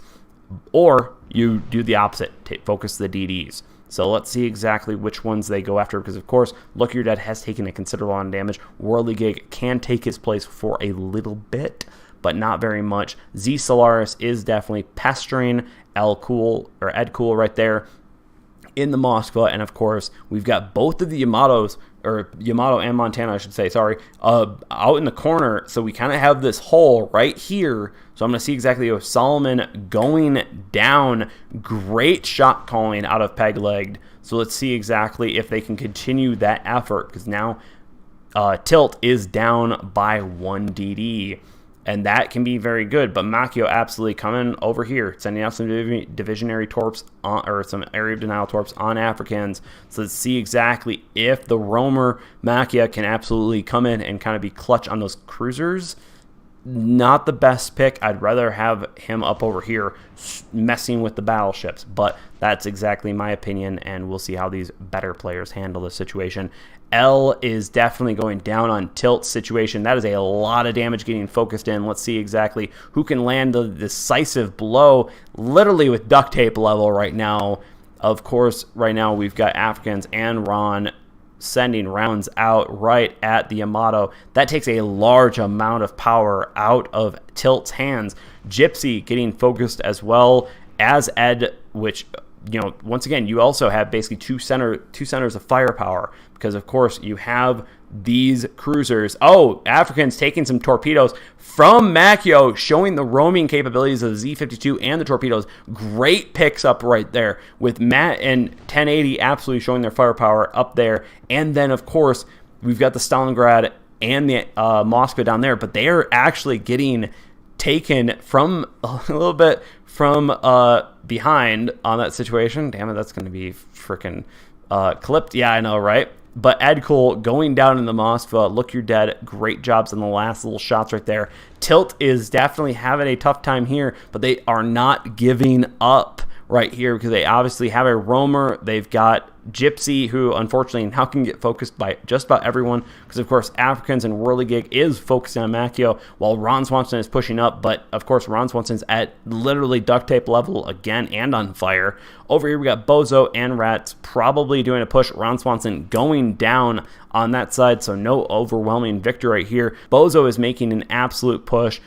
S2: Or you do the opposite, focus the DDs. So let's see exactly which ones they go after, because of course, Look, You're Dead has taken a considerable amount of damage. Whirligig can take his place for a little bit, but not very much. Z Solaris is definitely pestering Ed Cool right there in the Moskva, and of course we've got both of the Yamatos, or Yamato and Montana I should say, out in the corner, so we kind of have this hole right here. So I'm going to see exactly with Solomon going down. Great shot calling out of Pegleg. So let's see exactly if they can continue that effort, because now Tilt is down by 1 DD. And that can be very good. But Macchio absolutely coming over here, sending out some divisionary torps or some area of denial torps on Africans. So let's see exactly if the roamer Macchio can absolutely come in and kind of be clutch on those cruisers. Not the best pick. I'd rather have him up over here messing with the battleships. But that's exactly my opinion, and we'll see how these better players handle the situation. L is definitely going down on Tilt's situation. That is a lot of damage getting focused in. Let's see exactly who can land the decisive blow, literally with duct tape level right now. Of course, right now we've got Africans and Ron sending rounds out right at the Yamato. That takes a large amount of power out of Tilt's hands. Gypsy getting focused as well as Ed, which, once again, you also have basically two centers of firepower, because of course you have these cruisers. Oh, Africans taking some torpedoes from Macchio, showing the roaming capabilities of the Z-52 and the torpedoes. Great picks up right there, with Matt and 1080 absolutely showing their firepower up there. And then, of course, we've got the Stalingrad and the Moskva down there, but they are actually getting taken from a little bit from behind on that situation. Damn it, that's going to be freaking clipped. Yeah, I know, right? But Ed Cool going down in the Moskva. Look, You're Dead. Great jobs in the last little shots right there. Tilt is definitely having a tough time here, but they are not giving up right here, because they obviously have a roamer. They've got Gypsy, who unfortunately now can get focused by just about everyone, because of course Africans and Whirligig is focusing on Macchio, while Ron Swanson is pushing up. But of course Ron Swanson's at literally duct tape level again and on fire. Over here we got Bozo and Rats probably doing a push. Ron Swanson going down on that side, so no overwhelming victory right here. Bozo is making an absolute push.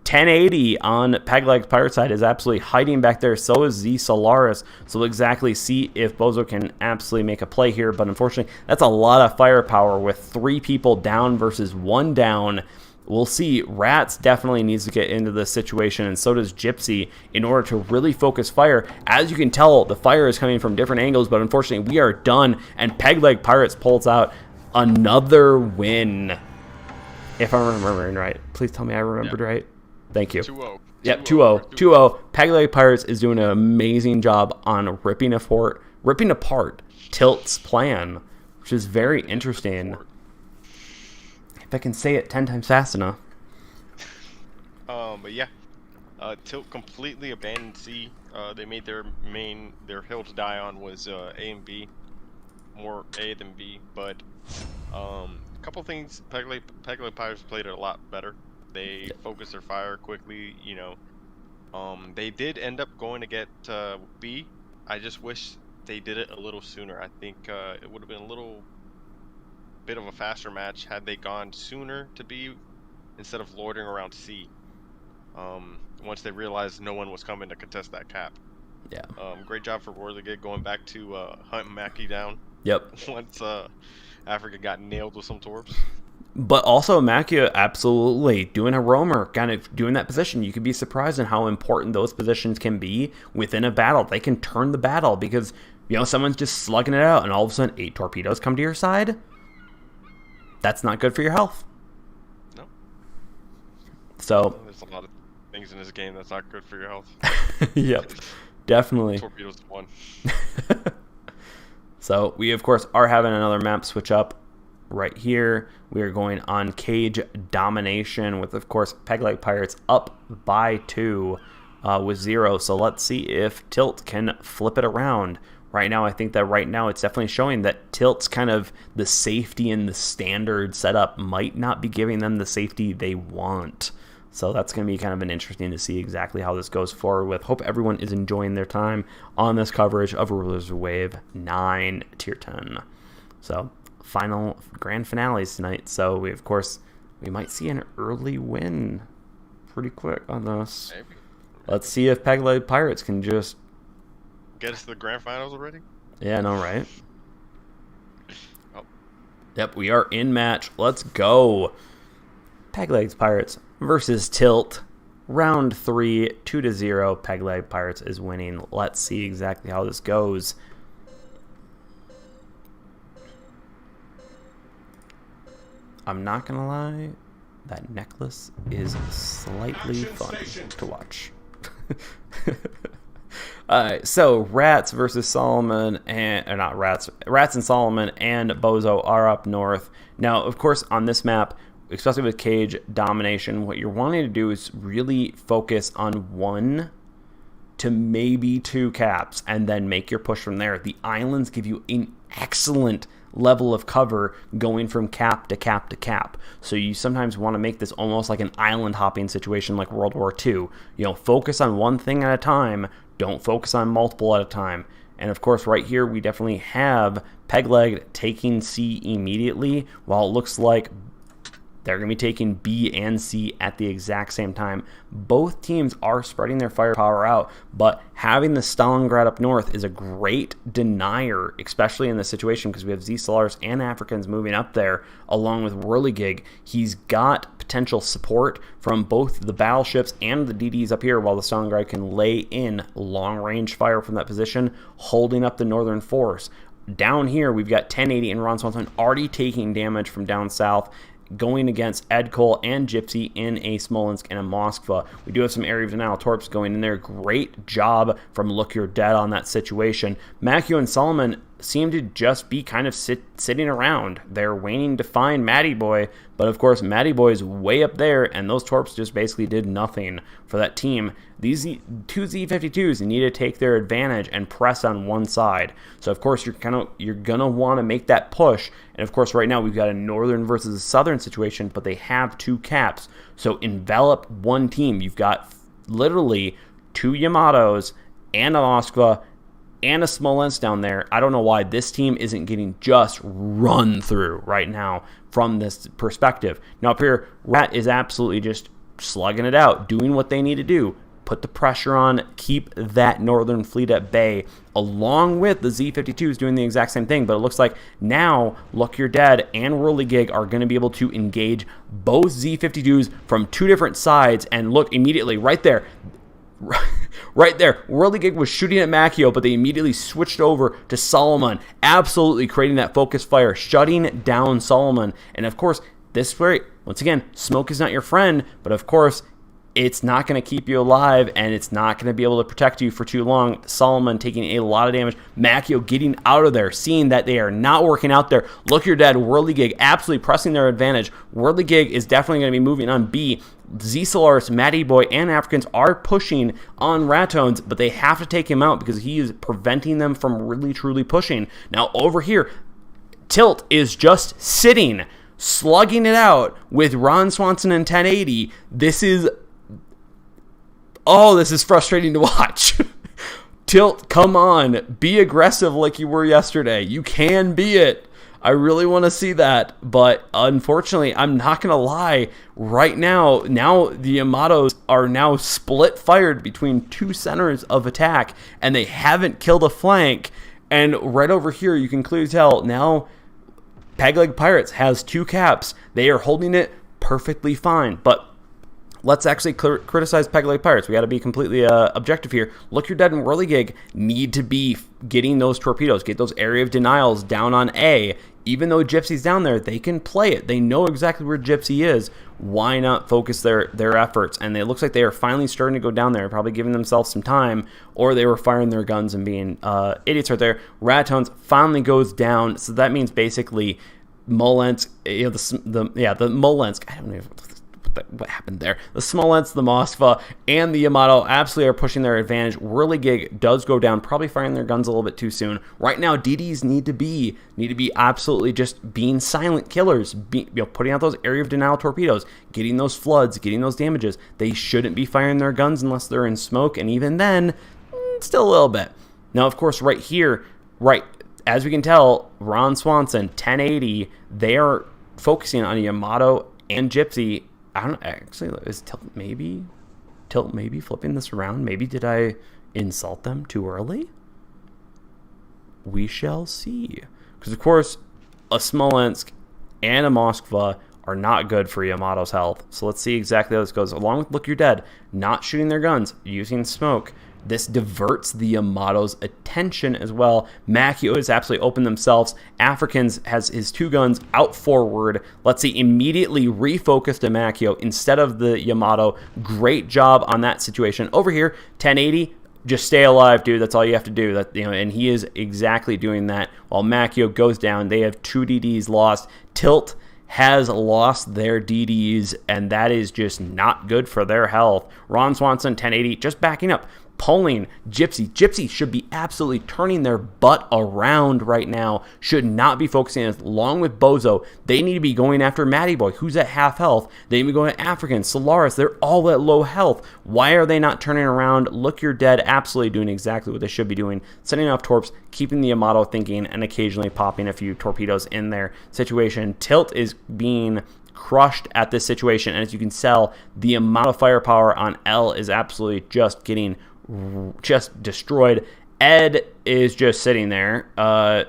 S2: 1080 on Pegleg's Pirate side is absolutely hiding back there. So is Z Solaris. So we'll exactly see if Bozo can absolutely make a play here. But unfortunately, that's a lot of firepower with 3 people down versus 1 down. We'll see. Rats definitely needs to get into this situation, and so does Gypsy, in order to really focus fire. As you can tell, the fire is coming from different angles, but unfortunately, we are done, and Pegleg Pirates pulls out another win. If I'm remembering right. Please tell me I remembered right. Thank you.
S1: 2-0.
S2: Yep, 2-0. 2-0. Pegleg Pirates is doing an amazing job on ripping apart Tilt's plan, which is very interesting. If I can say it 10 times fast enough.
S1: But yeah, Tilt completely abandoned C. They made their hill to die on was A and B, more A than B. But a couple things, Pegleg Pirates played it a lot better. They focused their fire quickly. You know, they did end up going to get B. I just wish they did it a little sooner. I think it would have been a little bit of a faster match had they gone sooner to B instead of loitering around C. Once they realized no one was coming to contest that cap.
S2: Yeah.
S1: Great job for Whirligig going back to hunt Mackie down.
S2: Yep.
S1: Once Africa got nailed with some torps.
S2: But also Macchia absolutely doing a roamer, kind of doing that position. You could be surprised in how important those positions can be within a battle. They can turn the battle because, you know, someone's just slugging it out and all of a sudden 8 torpedoes come to your side. That's not good for your health.
S1: No.
S2: So
S1: there's a lot of things in this game that's not good for your health.
S2: Yep, definitely.
S1: Torpedoes one.
S2: So we, of course, are having another map switch up right here. We are going on Cage Domination with, of course, Pegleg Pirates up by 2 with 0. So let's see if Tilt can flip it around. Right now, I think that right now it's definitely showing that Tilt's kind of the safety and the standard setup might not be giving them the safety they want. So that's going to be kind of an interesting to see exactly how this goes forward with. Hope everyone is enjoying their time on this coverage of Rulers of Wave 9 Tier 10. So final grand finales tonight. So we, of course, we might see an early win pretty quick on this.
S1: Maybe.
S2: Let's see if Pegleg Pirates can just
S1: get us to the grand finals already?
S2: Yeah, no, right?
S1: Oh.
S2: Yep, we are in match. Let's go. Pegleg Pirates versus Tilt. Round 3, 2-0. Pegleg Pirates is winning. Let's see exactly how this goes. I'm not gonna lie, that necklace is slightly fun to watch. So Rats versus Solomon, and not Rats and Solomon and Bozo are up north. Now, of course, on this map, especially with Cage Domination, what you're wanting to do is really focus on 1 to maybe 2 caps and then make your push from there. The islands give you an excellent level of cover going from cap to cap to cap. So you sometimes want to make this almost like an island hopping situation like World War II. You know, focus on one thing at a time. Don't focus on multiple at a time. And of course, right here, we definitely have Pegleg taking C immediately, while it looks like they're going to be taking B and C at the exact same time. Both teams are spreading their firepower out, but having the Stalingrad up north is a great denier, especially in this situation because we have Z-Solars and Africans moving up there along with Whirligig. He's got potential support from both the battleships and the DDs up here, while the Stalingrad can lay in long-range fire from that position, holding up the northern force. Down here, we've got 1080 and Ron Swanson already taking damage from down south, going against Ed Cole and Gypsy in a Smolensk and a Moskva. We do have some area of denial torps going in there. Great job from Look You're Dead on that situation. Macchio and Solomon seem to just be kind of sitting around. They're waiting to find Matty Boy, but of course Matty Boy is way up there, and those torps just basically did nothing for that team. These 2 Z52s need to take their advantage and press on one side. So of course you're gonna want to make that push. And of course right now we've got a northern versus a southern situation, but they have 2 caps. So envelop one team. You've got literally 2 Yamatos and a Moskva and a Smolensk down there. I don't know why this team isn't getting just run through right now from this perspective. Now up here, Rat is absolutely just slugging it out, doing what they need to do. Put the pressure on, keep that northern fleet at bay, along with the Z-52s doing the exact same thing. But it looks like now Look You're Dead and Whirligig are going to be able to engage both Z-52s from 2 different sides. And look, immediately right there, right there, Whirligig was shooting at Macchio, but they immediately switched over to Solomon, absolutely creating that focus fire, shutting down Solomon. And of course, this way, once again, smoke is not your friend, but of course, it's not going to keep you alive, and it's not going to be able to protect you for too long. Solomon taking a lot of damage. Macchio getting out of there, seeing that they are not working out there. Look, you're dead. Whirligig absolutely pressing their advantage. Whirligig is definitely going to be moving on B. Z-Solaris, Matty Boy, and Africans are pushing on Ratones, but they have to take him out because he is preventing them from really, truly pushing. Now, over here, Tilt is just sitting, slugging it out with Ron Swanson and 1080. This is frustrating to watch. Tilt, come on. Be aggressive like you were yesterday. You can be it. I really want to see that. But unfortunately, I'm not going to lie. Right now the Yamatos are now split fired between two centers of attack, and they haven't killed a flank. And right over here, you can clearly tell now Pegleg Pirates has 2 caps. They are holding it perfectly fine. But let's actually criticize Pegleg Pirates. We got to be completely objective here. Look, you're dead and Whirligig need to be getting those torpedoes, get those area of denials down on A. Even though Gypsy's down there, they can play it. They know exactly where Gypsy is. Why not focus their efforts? And it looks like they are finally starting to go down there, probably giving themselves some time, or they were firing their guns and being idiots right there. Ratones finally goes down, so that means basically Smolensk, the Smolensk, I don't know what happened there. The Smolensk, the Moskva, and the Yamato absolutely are pushing their advantage. Whirligig does go down, probably firing their guns a little bit too soon. Right now, DDs need to be absolutely just being silent killers, putting out those area of denial torpedoes, getting those floods, getting those damages. They shouldn't be firing their guns unless they're in smoke, and even then, still a little bit. Now, of course, right here, as we can tell, Ron Swanson, 1080, they are focusing on Yamato and Gypsy. I don't know, actually, is Tilt maybe flipping this around? Maybe did I insult them too early? We shall see. Because, of course, a Smolensk and a Moskva are not good for Yamato's health. So let's see exactly how this goes. Along with Look You're Dead, not shooting their guns, using smoke. This diverts the Yamato's attention as well. Macchio has absolutely opened themselves. Africans has his 2 guns out forward. Let's see, immediately refocused to Macchio instead of the Yamato. Great job on that situation. Over here, 1080, just stay alive, dude. That's all you have to do. And he is exactly doing that. While Macchio goes down, they have 2 DDs lost. Tilt has lost their DDs, and that is just not good for their health. Ron Swanson, 1080, just backing up. Pulling Gypsy. Gypsy should be absolutely turning their butt around right now. Should not be focusing along with Bozo. They need to be going after Matty Boy, who's at half health. They need to be going to African, Solaris. They're all at low health. Why are they not turning around? Look, you're dead. Absolutely doing exactly what they should be doing. Setting off torps, keeping the Yamato thinking, and occasionally popping a few torpedoes in their situation. Tilt is being crushed at this situation, and as you can tell, the amount of firepower on L is absolutely just getting destroyed. Ed is just sitting there.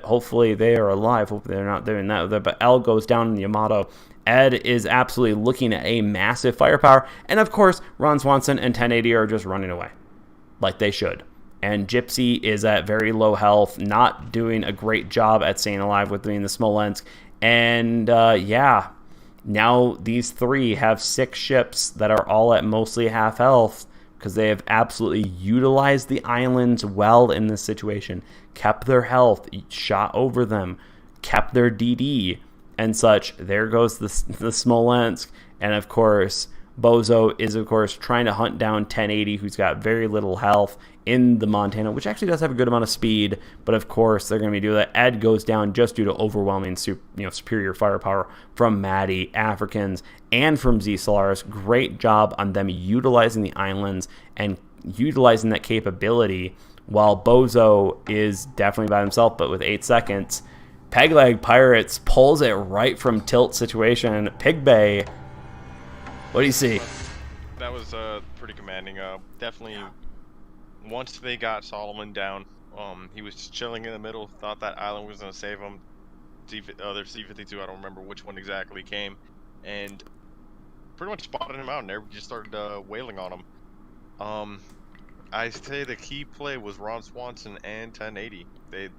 S2: Hopefully they are alive. Hopefully they're not doing that. But L goes down in the Yamato. Ed is absolutely looking at a massive firepower. And of course, Ron Swanson and 1080 are just running away like they should. And Gypsy is at very low health, not doing a great job at staying alive with being the Smolensk. And now these 3 have 6 ships that are all at mostly half health, because they have absolutely utilized the islands well in this situation, kept their health, shot over them, kept their DD and such. There goes the Smolensk, and of course Bozo is of course trying to hunt down 1080, who's got very little health in the Montana, which actually does have a good amount of speed, but of course they're going to be doing that. Ed goes down just due to overwhelming superior firepower from Matty, Africans, and from Z-Solaris. Great job on them utilizing the islands and utilizing that capability, while Bozo is definitely by himself, but with 8 seconds. Pegleg Pirates pulls it right from Tilt situation. Pigbay, what do you see?
S1: That was pretty commanding. Definitely, once they got Solomon down, he was just chilling in the middle, thought that island was going to save him. Their C-52, I don't remember which one exactly came, and pretty much spotted him out, and everybody just started wailing on him. I say the key play was Ron Swanson and 1080. They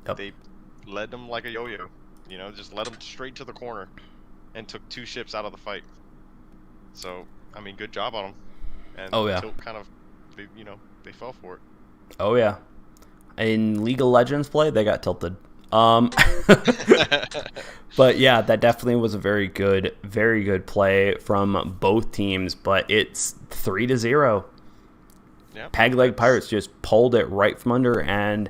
S1: led them like a yo-yo, just led them straight to the corner, and took 2 ships out of the fight. So, I mean, good job on them. and
S2: Oh yeah.
S1: Tilt kind of, they fell for it.
S2: Oh yeah. In League of Legends play, they got tilted. Um, but yeah, that definitely was a very good play from both teams. But it's 3-0.
S1: Yeah,
S2: Peg Leg Pirates just pulled it right from under, and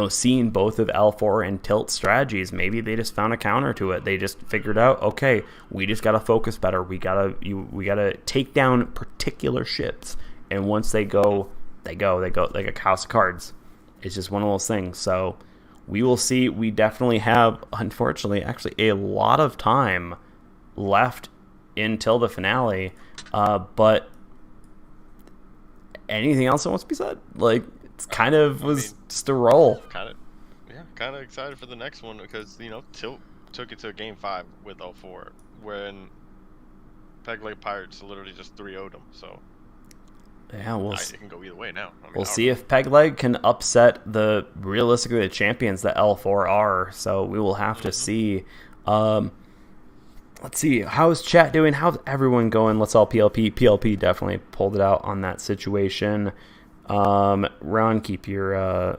S2: seeing both of L4 and Tilt strategies, maybe they just found a counter to it. They just figured out, okay, we just gotta focus better. We gotta take down particular ships, and once they go like a house of cards. It's just one of those things. So we will see. We definitely have, unfortunately, actually a lot of time left until the finale. But anything else that wants to be said? Like, it's kind of just a roll.
S1: Kind of excited for the next one because Tilt took it to Game 5 with 0-4 when Peg Leg Pirates literally just 3-0'd them. So
S2: yeah,
S1: it can go either way now.
S2: We'll see if Peg Leg can upset realistically the champions that L4 are. So we will have to see. Let's see. How's chat doing? How's everyone going? Let's all PLP. PLP definitely pulled it out on that situation. Ron, keep your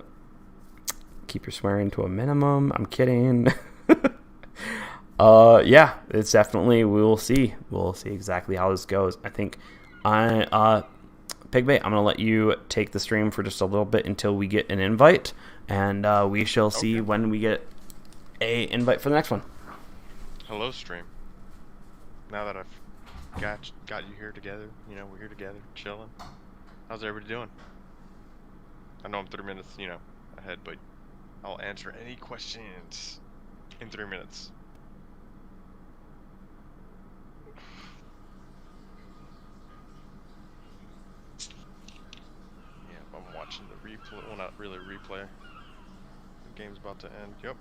S2: swearing to a minimum. I'm kidding. Yeah, it's definitely. We will see. We'll see exactly how this goes. I think Pigbay, I'm going to let you take the stream for just a little bit until we get an invite, and we shall see when we get a invite for the next one.
S1: Hello, stream. Now that I've got you here together, we're here together, chilling. How's everybody doing? I know I'm 3 minutes, ahead, but I'll answer any questions in 3 minutes. I'm watching the replay. Well, not really replay. The game's about to end. Yep.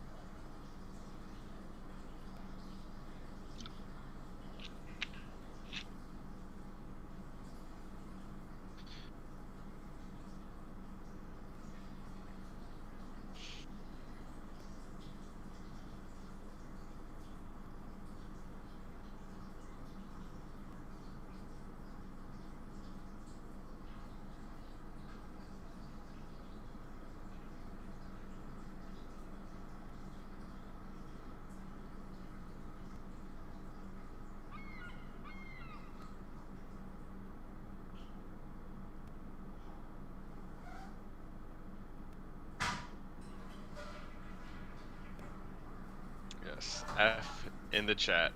S1: F in the chat.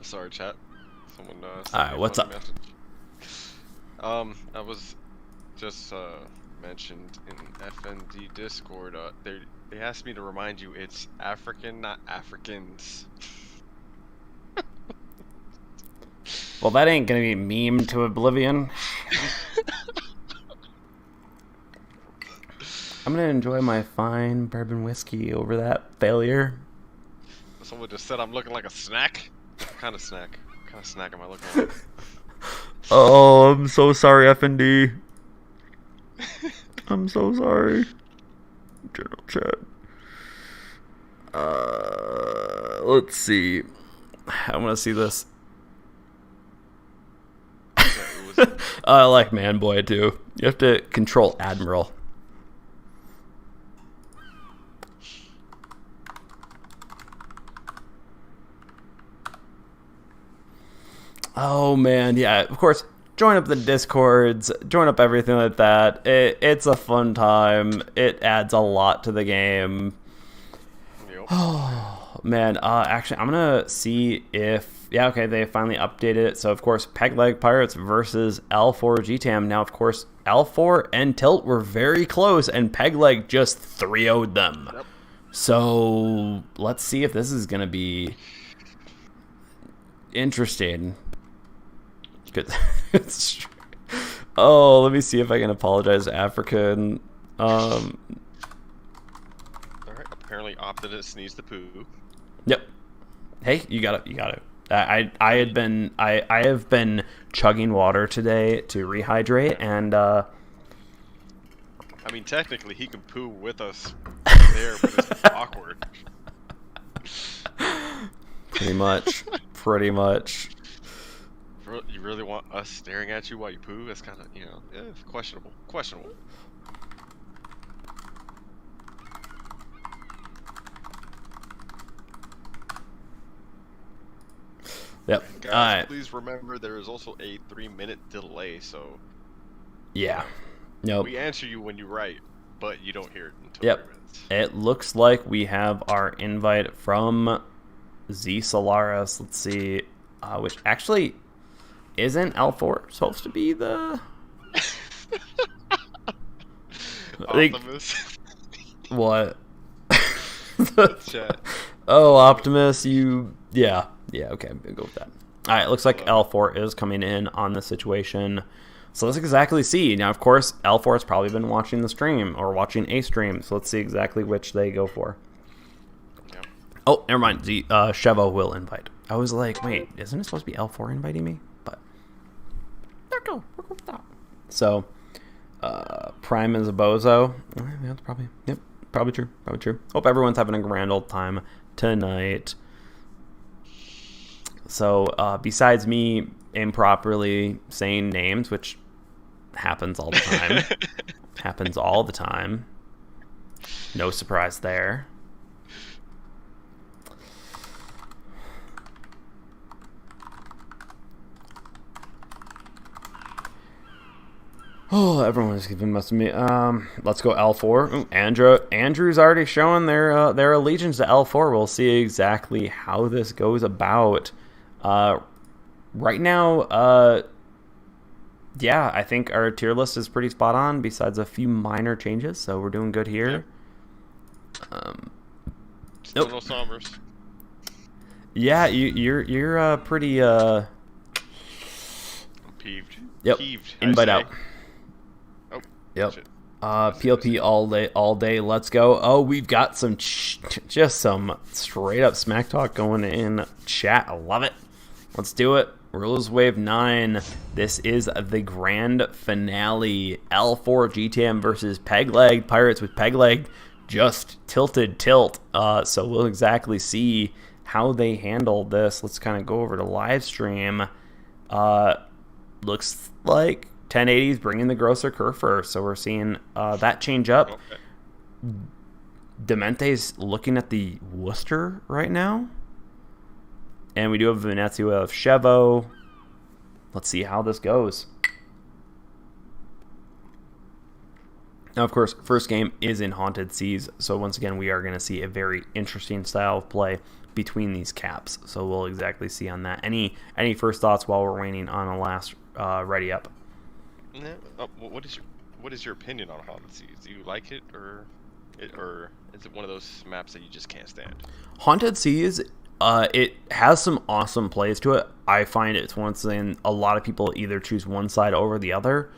S1: Sorry, chat. Someone
S2: Alright, what's up?
S1: Message. I was just mentioned in FND Discord. They asked me to remind you it's African, not Africans.
S2: Well, that ain't gonna be memed to oblivion. I'm gonna enjoy my fine bourbon whiskey over that failure.
S1: Someone just said I'm looking like a snack. What kind of snack? What kind of snack am I looking like?
S2: Oh, I'm so sorry, FND. I'm so sorry. General chat. Let's see. I want to see this. I like Man Boy too. You have to control Admiral. Oh man, yeah. Of course, join up the Discords, join up everything like that. It's a fun time. It adds a lot to the game.
S1: Yep.
S2: Oh man, actually, I'm gonna see if okay, they finally updated it. So of course, Peg Leg Pirates versus L4 GTAM. Now, of course, L4 and Tilt were very close, and Peg Leg just 3-0'd them. Yep. So let's see if this is gonna be interesting. Good. Oh, let me see if I can apologize to Africa. And,
S1: Alright, apparently Optimus needs the poo.
S2: Yep. Hey, you got it. I have been chugging water today to rehydrate, and
S1: I mean, technically, he can poo with us there, but it's awkward.
S2: pretty much.
S1: You really want us staring at you while you poo? That's kind of, questionable. Questionable.
S2: Yep.
S1: Guys, please remember there is also a 3-minute delay, so
S2: yeah. Nope.
S1: we answer you when you write, but you don't hear it until 3 minutes.
S2: It looks like we have our invite from Z Solaris. Let's see, which actually isn't L4 supposed to be the
S1: Optimus.
S2: What?
S1: Chat.
S2: Oh, Optimus, yeah, okay, I'm gonna go with that. All right, looks like L4 is coming in on the situation. So let's exactly see. Now, of course, L4 has probably been watching the stream or watching a stream, so let's see exactly which they go for.
S1: Yep.
S2: Oh, never mind. Chevo will invite. I was like, wait, isn't it supposed to be L4 inviting me? But we'll go with that. So, Prime is a bozo. Yeah, that's probably true. Hope everyone's having a grand old time tonight. So, besides me improperly saying names, which happens all the time, no surprise there. Oh, everyone's giving must me. Let's go L4. Ooh, Andrew's already showing their allegiance to L4. We'll see exactly how this goes about. Right now, yeah, I think our tier list is pretty spot on. Besides a few minor changes, so we're doing good here.
S1: Still no Sombers.
S2: Yeah, you're pretty
S1: I'm peeved.
S2: Yep.
S1: Peeved,
S2: Invite out.
S1: Oh.
S2: Yep.
S1: Shit.
S2: PLP all day. Let's go. Oh, we've got some just some straight up smack talk going in chat. I love it. Let's do it. Rules Wave 9. This is the grand finale. L4 GTM versus Pegleg. Pirates with Pegleg just tilted tilt. So we'll exactly see how they handle this. Let's kind of go over to live stream. Looks like 1080's bringing the grosser curve first. So we're seeing that change up. Okay. Demente's looking at the Worcester right now. And we do have Venezia of Chevo. Let's see how this goes. Now, of course, first game is in Haunted Seas. So once again, we are going to see a very interesting style of play between these caps. So we'll exactly see on that. Any first thoughts while we're waiting on a last ready up?
S1: What is your opinion on Haunted Seas? Do you like it, or is it one of those maps that you just can't stand?
S2: Haunted Seas, it has some awesome plays to it. I find it's once again a lot of people either choose one side over the other,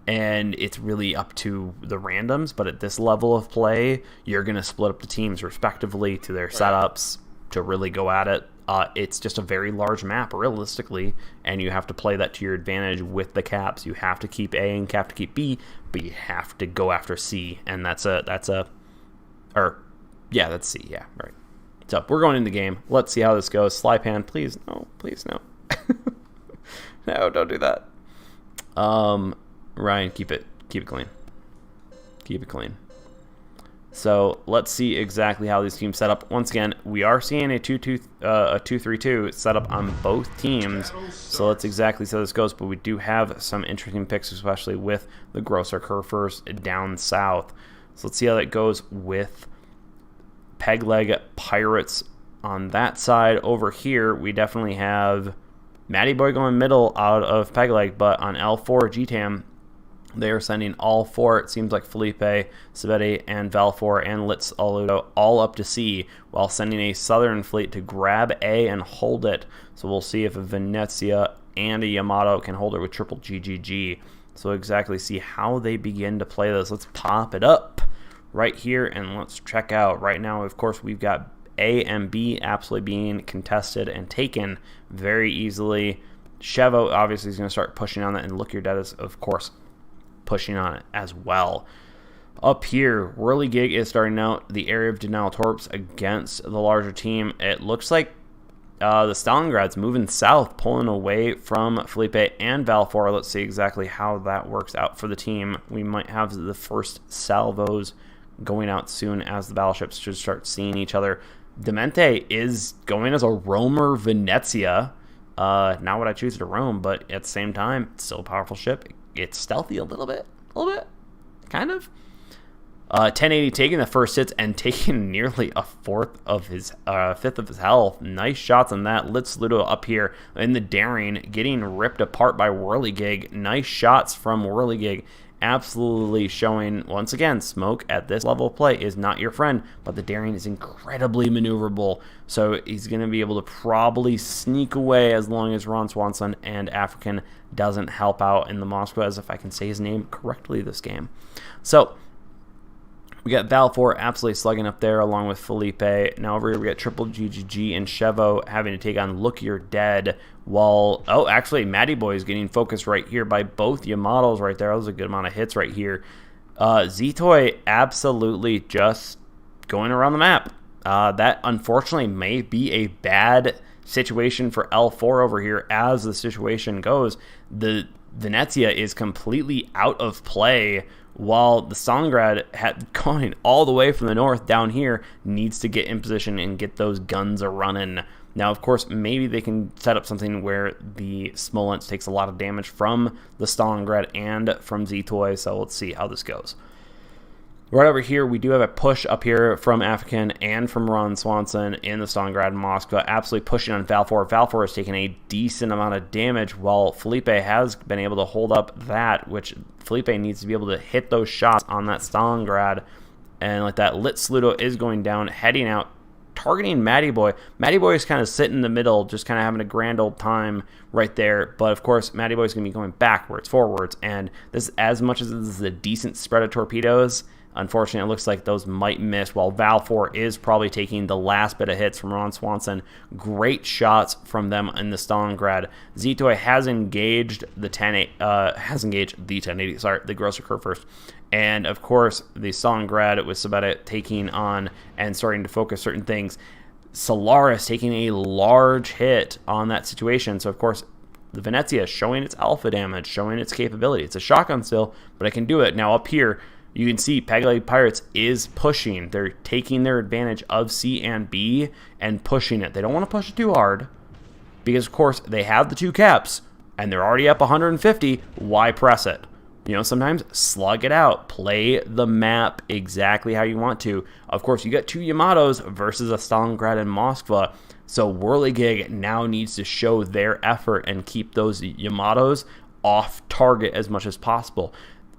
S2: and it's really up to the randoms. But at this level of play, you're going to split up the teams respectively to their setups to really go at it. It's just a very large map, realistically, and you have to play that to your advantage with the caps. You have to keep A and have to keep B, but you have to go after C, and that's C. Yeah, right. So we're going in the game. Let's see how this goes. Slypan, please no. No, don't do that. Ryan, keep it clean. Keep it clean. So let's see exactly how these teams set up. Once again, we are seeing a 2-3-2 set up on both teams. So let's exactly see how this goes. But we do have some interesting picks, especially with the grosser curve first down south. So let's see how that goes with Pegleg Pirates on that side. Over here, we definitely have Matty Boy going middle out of Pegleg, but on L4 GTAM, they are sending all four. It seems like Felipe, Sabetti, and Valfor and Litz Aludo all up to C, while sending a southern fleet to grab A and hold it. So we'll see if a Venezia and a Yamato can hold it with triple GGG. So exactly see how they begin to play this. Let's pop it up right here and let's check out. Right now, of course, we've got A and B absolutely being contested and taken very easily. Chevo obviously is going to start pushing on that, and Look Your Dead is, of course, pushing on it as well. Up here, Whirligig is starting out the area of Denial Torps against the larger team. It looks like the Stalingrad's moving south, pulling away from Felipe and Valfor. Let's see exactly how that works out for the team. We might have the first salvos going out soon as the battleships should start seeing each other. Demente is going as a roamer Venezia. Not what I choose to roam, but at the same time, it's still a powerful ship. It's stealthy a little bit, kind of. 1080 taking the first hits and taking nearly a fifth of his health. Nice shots on that. Litzludo up here in the daring, getting ripped apart by Whirligig. Nice shots from Whirligig. Absolutely showing, once again, Smoke at this level of play is not your friend, but the daring is incredibly maneuverable, so he's going to be able to probably sneak away as long as Ron Swanson and African doesn't help out in the Moscow, as if I can say his name correctly this game. So we got Valfor absolutely slugging up there along with Felipe. Now over here we got Triple GGG and Chevo having to take on Look You're Dead, while, oh, actually Matty Boy is getting focused right here by both Yamatos right there. That was a good amount of hits right here. Zitoy absolutely just going around the map. That unfortunately may be a bad situation for L4 over here as the situation goes. The Venezia is completely out of play, while the Stalingrad going all the way from the north down here needs to get in position and get those guns a-running. Now, of course, maybe they can set up something where the Smolensk takes a lot of damage from the Stalingrad and from Zitoy, so let's see how this goes. Right over here, we do have a push up here from African and from Ron Swanson in the Stalingrad and Moscow, absolutely pushing on Valfor. Valfor has taken a decent amount of damage, while Felipe has been able to hold up that, which Felipe needs to be able to hit those shots on that Stalingrad. And like that, Litzludo is going down, heading out, targeting Matty Boy. Matty Boy is kind of sitting in the middle, just kind of having a grand old time right there. But of course, Matty Boy is going to be going backwards, forwards, and this, as much as this is a decent spread of torpedoes, unfortunately, it looks like those might miss, while Valfor is probably taking the last bit of hits from Ron Swanson. Great shots from them in the Stalingrad. Zitoy has engaged the 1080, sorry, the Grosser Curve first. And of course, the Stalingrad with Sabetta taking on and starting to focus certain things. Solaris taking a large hit on that situation. So of course, the Venezia is showing its alpha damage, showing its capability. It's a shotgun still, but it can do it. Now up here, you can see Pigbay Pirates is pushing. They're taking their advantage of C and B and pushing it. They don't want to push it too hard because, of course, they have the two caps and they're already up 150. Why press it? You know, sometimes slug it out. Play the map exactly how you want to. Of course, you got two Yamatos versus a Stalingrad and Moskva. So Whirligig now needs to show their effort and keep those Yamatos off target as much as possible.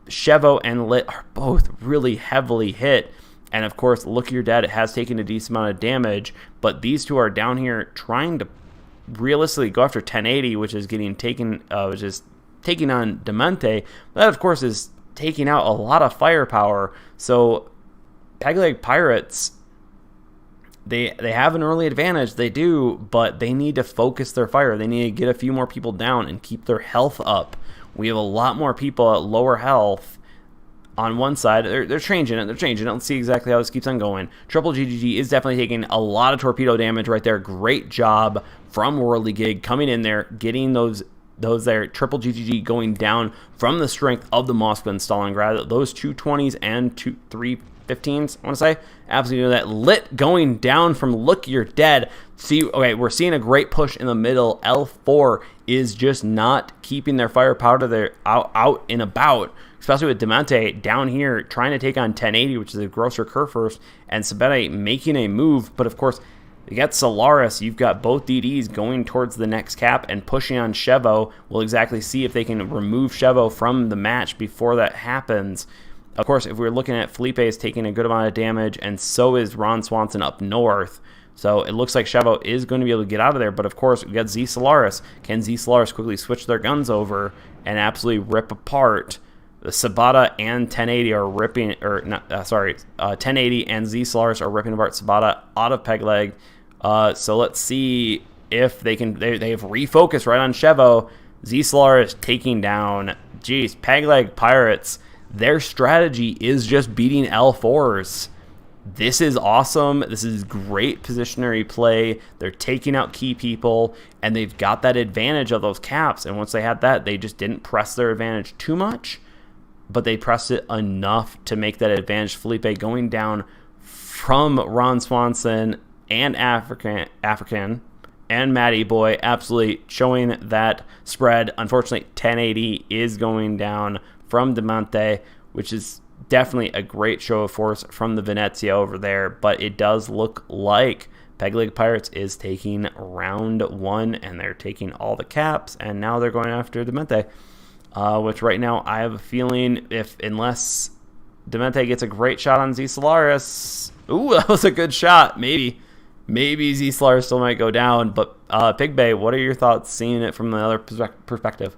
S2: Chevo and Lit are both really heavily hit, and of course, Look You're Dead has taken a decent amount of damage, but these two are down here trying to realistically go after 1080, which is getting taken, which is taking on Demente. That, of course, is taking out a lot of firepower. So, Pigbay Pirates, they have an early advantage, they do, but they need to focus their fire. They need to get a few more people down and keep their health up. We have a lot more people at lower health on one side. They're changing it. Let's see exactly how this keeps on going. Triple GGG is definitely taking a lot of torpedo damage right there. Great job from Whirligig coming in there, getting those there. Triple GGG going down from the strength of the Moskva and Stalingrad. Those 220s and 315s, I want to say. Absolutely that. Lit going down from Look You're Dead. See, okay, we're seeing a great push in the middle. L4 is just not keeping their firepower there out and about, especially with Demente down here trying to take on 1080, which is a Grosser Curve first, and Sabetta making a move. But of course, you got Solaris, you've got both DDs going towards the next cap and pushing on Chevo. We'll exactly see if they can remove Chevo from the match before that happens. Of course, if we're looking at Felipe is taking a good amount of damage, and so is Ron Swanson up north. So it looks like Chevo is going to be able to get out of there. But of course, we got Z Solaris. Can Z Solaris quickly switch their guns over and absolutely rip apart The Sabata and 1080 are ripping, or not, 1080 and Z-Solaris are ripping apart Sabata out of peg leg. So let's see if they can. They have refocused right on Chevo. Z-Solaris taking down. Geez, peg leg Pirates. Their strategy is just beating L4s. This is awesome. This is great positionary play. They're taking out key people, and they've got that advantage of those caps. And once they had that, they just didn't press their advantage too much, but they pressed it enough to make that advantage. Felipe going down from Ron Swanson and African and Matty Boy, absolutely showing that spread. Unfortunately, 1080 is going down from Demonte, which is definitely a great show of force from the Venezia over there, but it does look like Peg Leg Pirates is taking round 1, and they're taking all the caps, and now they're going after Demonte, which right now I have a feeling unless Demonte gets a great shot on Z-Solaris, ooh, that was a good shot, maybe Z-Solaris still might go down, but Pigbay, what are your thoughts seeing it from the other perspective?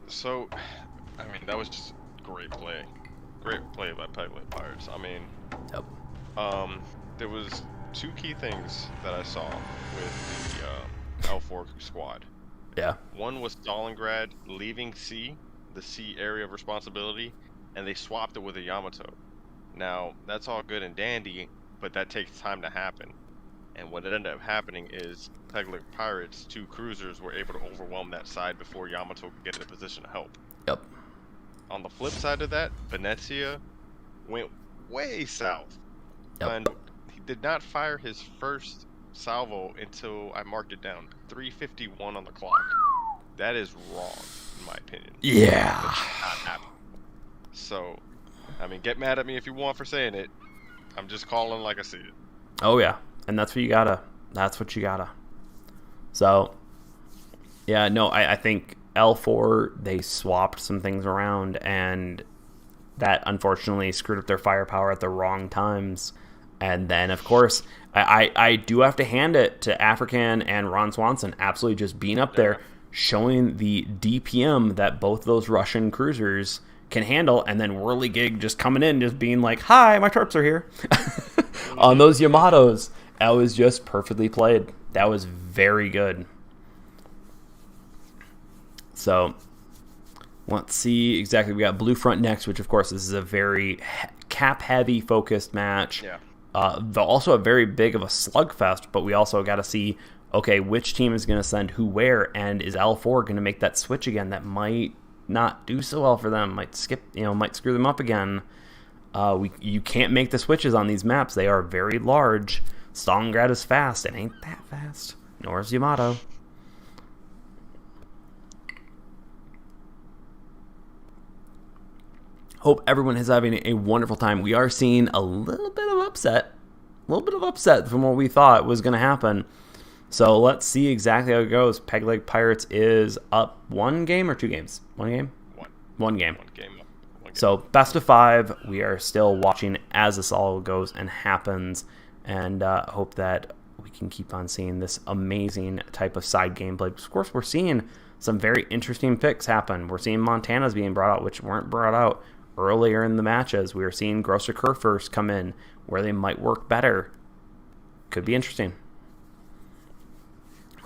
S1: So, I mean, that was just great play. Great play by Pigbay Pirates. I mean,
S2: yep.
S1: There was 2 key things that I saw with the L4 squad.
S2: Yeah.
S1: One was Stalingrad leaving C, the C area of responsibility, and they swapped it with a Yamato. Now, that's all good and dandy, but that takes time to happen. And what ended up happening is Peg Leg Pirates' 2 cruisers were able to overwhelm that side before Yamato could get in a position to help.
S2: Yep.
S1: On the flip side of that, Venezia went way south.
S2: Yep.
S1: And he did not fire his first salvo until I marked it down. 3:51 on the clock. That is wrong, in my opinion.
S2: Yeah.
S1: That should not happen. So, I mean, get mad at me if you want for saying it. I'm just calling like I see it.
S2: Oh, yeah. And that's what you gotta. So, yeah, no, I think L4, they swapped some things around, and that unfortunately screwed up their firepower at the wrong times. And then, of course, I do have to hand it to African and Ron Swanson, absolutely just being up there, showing the DPM that both those Russian cruisers can handle, and then Whirligig just coming in, just being like, hi, my torps are here. On those Yamatos, that was just perfectly played. That was very good. So, let's see exactly. We got Blue Front next, which, of course, this is a very cap-heavy focused match.
S1: Yeah.
S2: Also a very big of a slugfest, but we also got to see, okay, which team is going to send who where, and is L4 going to make that switch again that might not do so well for them, might screw them up again. You can't make the switches on these maps. They are very large. Stalingrad is fast. It ain't that fast. Nor is Yamato. Hope everyone is having a wonderful time. We are seeing a little bit of upset from what we thought was going to happen. So let's see exactly how it goes. Peg Leg Pirates is up 1 game or 2 games? 1 game? One game. So best of 5. We are still watching as this all goes and happens, and hope that we can keep on seeing this amazing type of side gameplay. Of course, we're seeing some very interesting picks happen. We're seeing Montanas being brought out, which weren't brought out earlier in the matches. We were seeing Grosser Kerfers come in where they might work better. Could be interesting.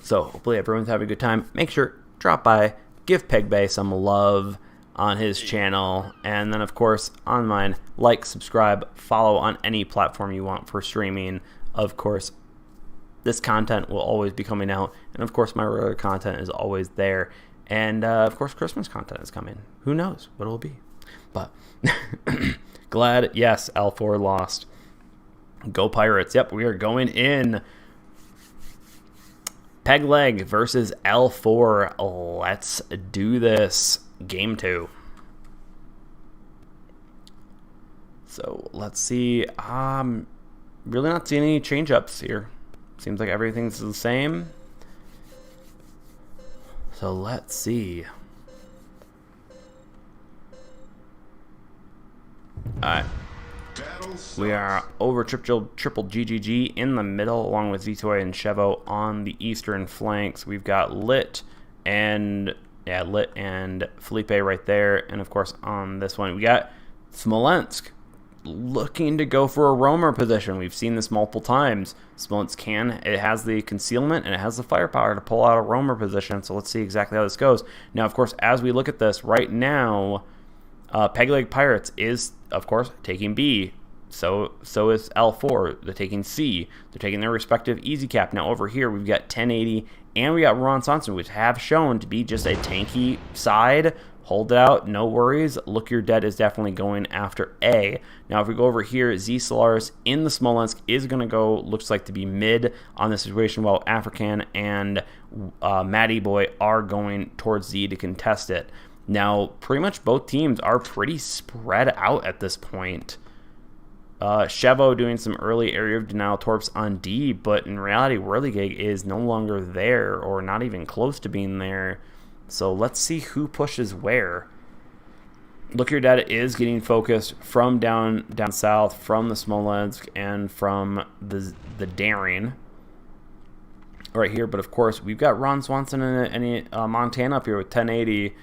S2: So hopefully everyone's having a good time. Make sure, drop by, give Pigbay some love on his channel, and then of course on mine, like, subscribe, follow on any platform you want for streaming. Of course, this content will always be coming out, and of course my regular content is always there, and of course Christmas content is coming. Who knows what it will be, but glad. Yes, L4 lost. Go Pirates. Yep, we are going in. Peg Leg versus L4. Let's do this. Game 2. So let's see. Really not seeing any change-ups here. Seems like everything's the same. So let's see. Alright. We are over triple GGG in the middle, along with Zitoy and Chevo on the eastern flanks. We've got Lit and Yeah, Lit and Felipe right there. And, of course, on this one, we got Smolensk looking to go for a roamer position. We've seen this multiple times. Smolensk it has the concealment and it has the firepower to pull out a roamer position. So let's see exactly how this goes. Now, of course, as we look at this right now, Peg Leg Pirates is, of course, taking B. So is L4. They're taking C. They're taking their respective easy cap. Now, over here, we've got 1080 and we got Ron Swanson, which have shown to be just a tanky side. Hold it out, no worries. Look Your Dead is definitely going after A. Now, if we go over here, Z Solaris in the Smolensk is going to go, looks like to be mid on this situation, while African and Matty Boy are going towards Z to contest it. Now, pretty much both teams are pretty spread out at this point. Chevo doing some early area of denial torps on D, but in reality, Whirligig is no longer there or not even close to being there. So let's see who pushes where. Look Your Dead is getting focused from down south, from the Smolensk, and from the Daring right here. But of course, we've got Ron Swanson and Montana up here with 1080.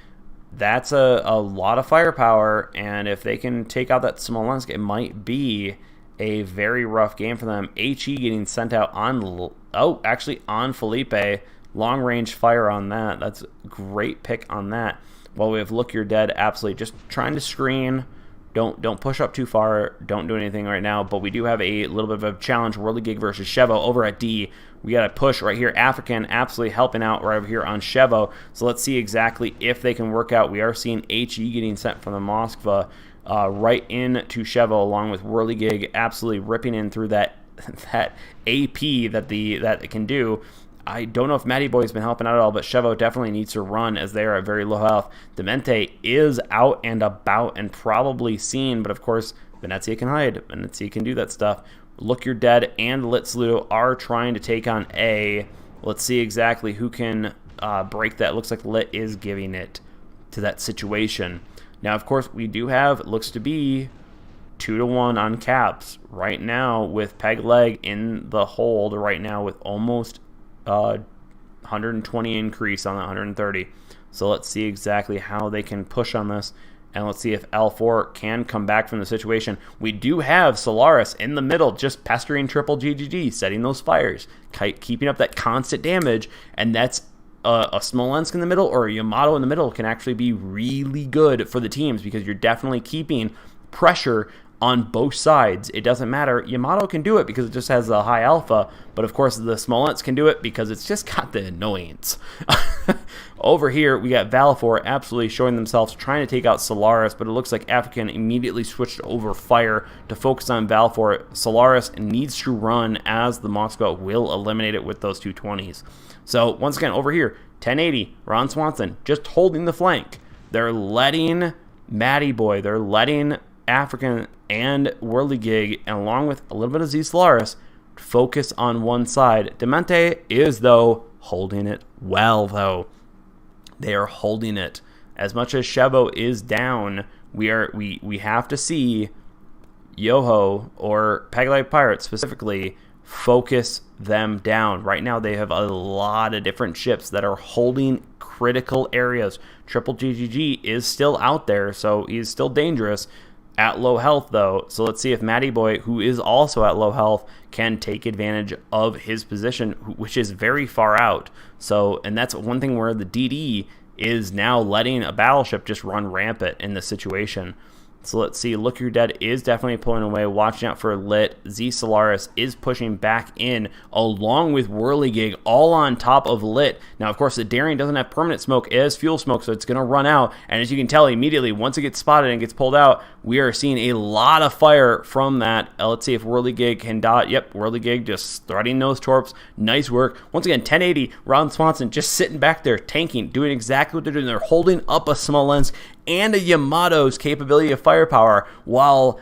S2: That's a lot of firepower, and if they can take out that Smolensk, it might be a very rough game for them. HE getting sent out on, on Felipe. Long range fire on that. That's a great pick on that. While we have Look Your Dead, absolutely just trying to screen. Don't push up too far. Don't do anything right now. But we do have a little bit of a challenge. Whirligig versus Chevo over at D. We got to push right here. African absolutely helping out right over here on Chevo. So let's see exactly if they can work out. We are seeing HE getting sent from the Moskva right into Chevo, along with Whirligig absolutely ripping in through that AP that it can do. I don't know if Matty Boy's been helping out at all, but Chevo definitely needs to run as they are at very low health. Demente is out and about and probably seen, but of course, Venezia can hide. Venezia can do that stuff. Look Your Dead and Lit Saludo are trying to take on A. Let's see exactly who can break that. Looks like Lit is giving it to that situation. Now, of course, we do have, it looks to be 2-1 on caps right now with Peg Leg in the hold right now with almost 120 increase on that 130. So let's see exactly how they can push on this, and let's see if L4 can come back from the situation. We do have Solaris in the middle just pestering triple GGG, setting those fires, keeping up that constant damage, and that's a Smolensk in the middle or a Yamato in the middle can actually be really good for the teams because you're definitely keeping pressure on both sides. It doesn't matter. Yamato can do it because it just has the high alpha, but of course the Smolensk can do it because it's just got the annoyance. Over here, we got Valifor absolutely showing themselves trying to take out Solaris, but it looks like African immediately switched over fire to focus on Valifor. Solaris needs to run as the Moscow will eliminate it with those 220s. So once again, over here, 1080, Ron Swanson just holding the flank. They're letting Matty Boy, they're letting African and Whirligig, and along with a little bit of Z Solaris, focus on one side. Demente is, though, holding it well, though. They are holding it. As much as Chevo is down, we have to see Yoho or Peg Leg Pirates specifically focus them down. Right now, they have a lot of different ships that are holding critical areas. Triple GGG is still out there, so he's still dangerous. At low health, though, so let's see if Matty Boy, who is also at low health, can take advantage of his position, which is very far out. So, and that's one thing where the DD is now letting a battleship just run rampant in this situation. So let's see, Look Your Dead is definitely pulling away, watching out for Lit. Z Solaris is pushing back in, along with Whirligig, all on top of Lit. Now, of course, the Daring doesn't have permanent smoke, it has fuel smoke, so it's going to run out. And as you can tell, immediately, once it gets spotted and gets pulled out, we are seeing a lot of fire from that. Let's see if Whirligig can dot. Yep, Whirligig just threading those torps. Nice work. Once again, 1080, Ron Swanson just sitting back there, tanking, doing exactly what they're doing. They're holding up a Smolensk and a Yamato's capability of firepower, while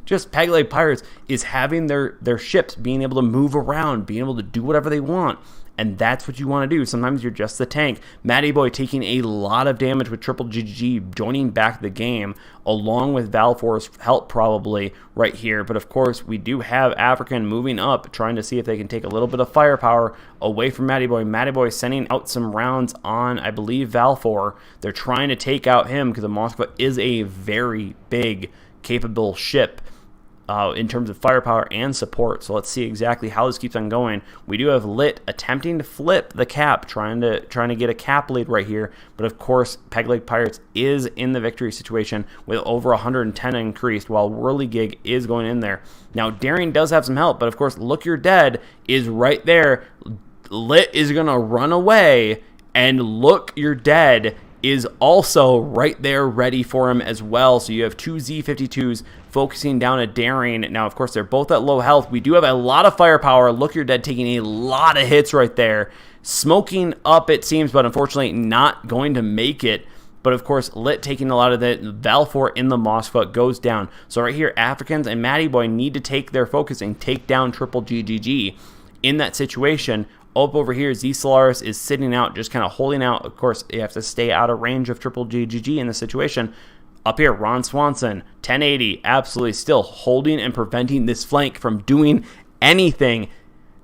S2: just Peg Leg Pirates is having their ships being able to move around, being able to do whatever they want. and that's what you want to do. Sometimes you're just the tank. Matty Boy taking a lot of damage with triple GGG, joining back the game, along with Valfor's help probably right here. But of course, we do have African moving up, trying to see if they can take a little bit of firepower away from Matty Boy. Matty Boy sending out some rounds on, I believe, Valfor. They're trying to take out him because the Moskva is a very big, capable ship in terms of firepower and support. So let's see exactly how this keeps on going. We do have Lit attempting to flip the cap, trying to get a cap lead right here. But of course, Peg Leg Pirates is in the victory situation with over 110 increased, while Whirligig is going in there. Now, Daring does have some help, but of course, Look You're Dead is right there. Lit is going to run away, and Look You're Dead is also right there ready for him as well. So you have two Z-52s focusing down at Daring. Now, of course, they're both at low health. We do have a lot of firepower. Look You're Dead taking a lot of hits right there. Smoking up, it seems, but unfortunately not going to make it. But, of course, Lit taking a lot of the Valfor in the Moskva goes down. So right here, Africans and Matty Boy need to take their focus and take down triple GGG in that situation. Up over here, Z Solaris is sitting out, just kind of holding out. Of course, you have to stay out of range of triple GGG in the situation. Up here, Ron Swanson, 1080, absolutely still holding and preventing this flank from doing anything.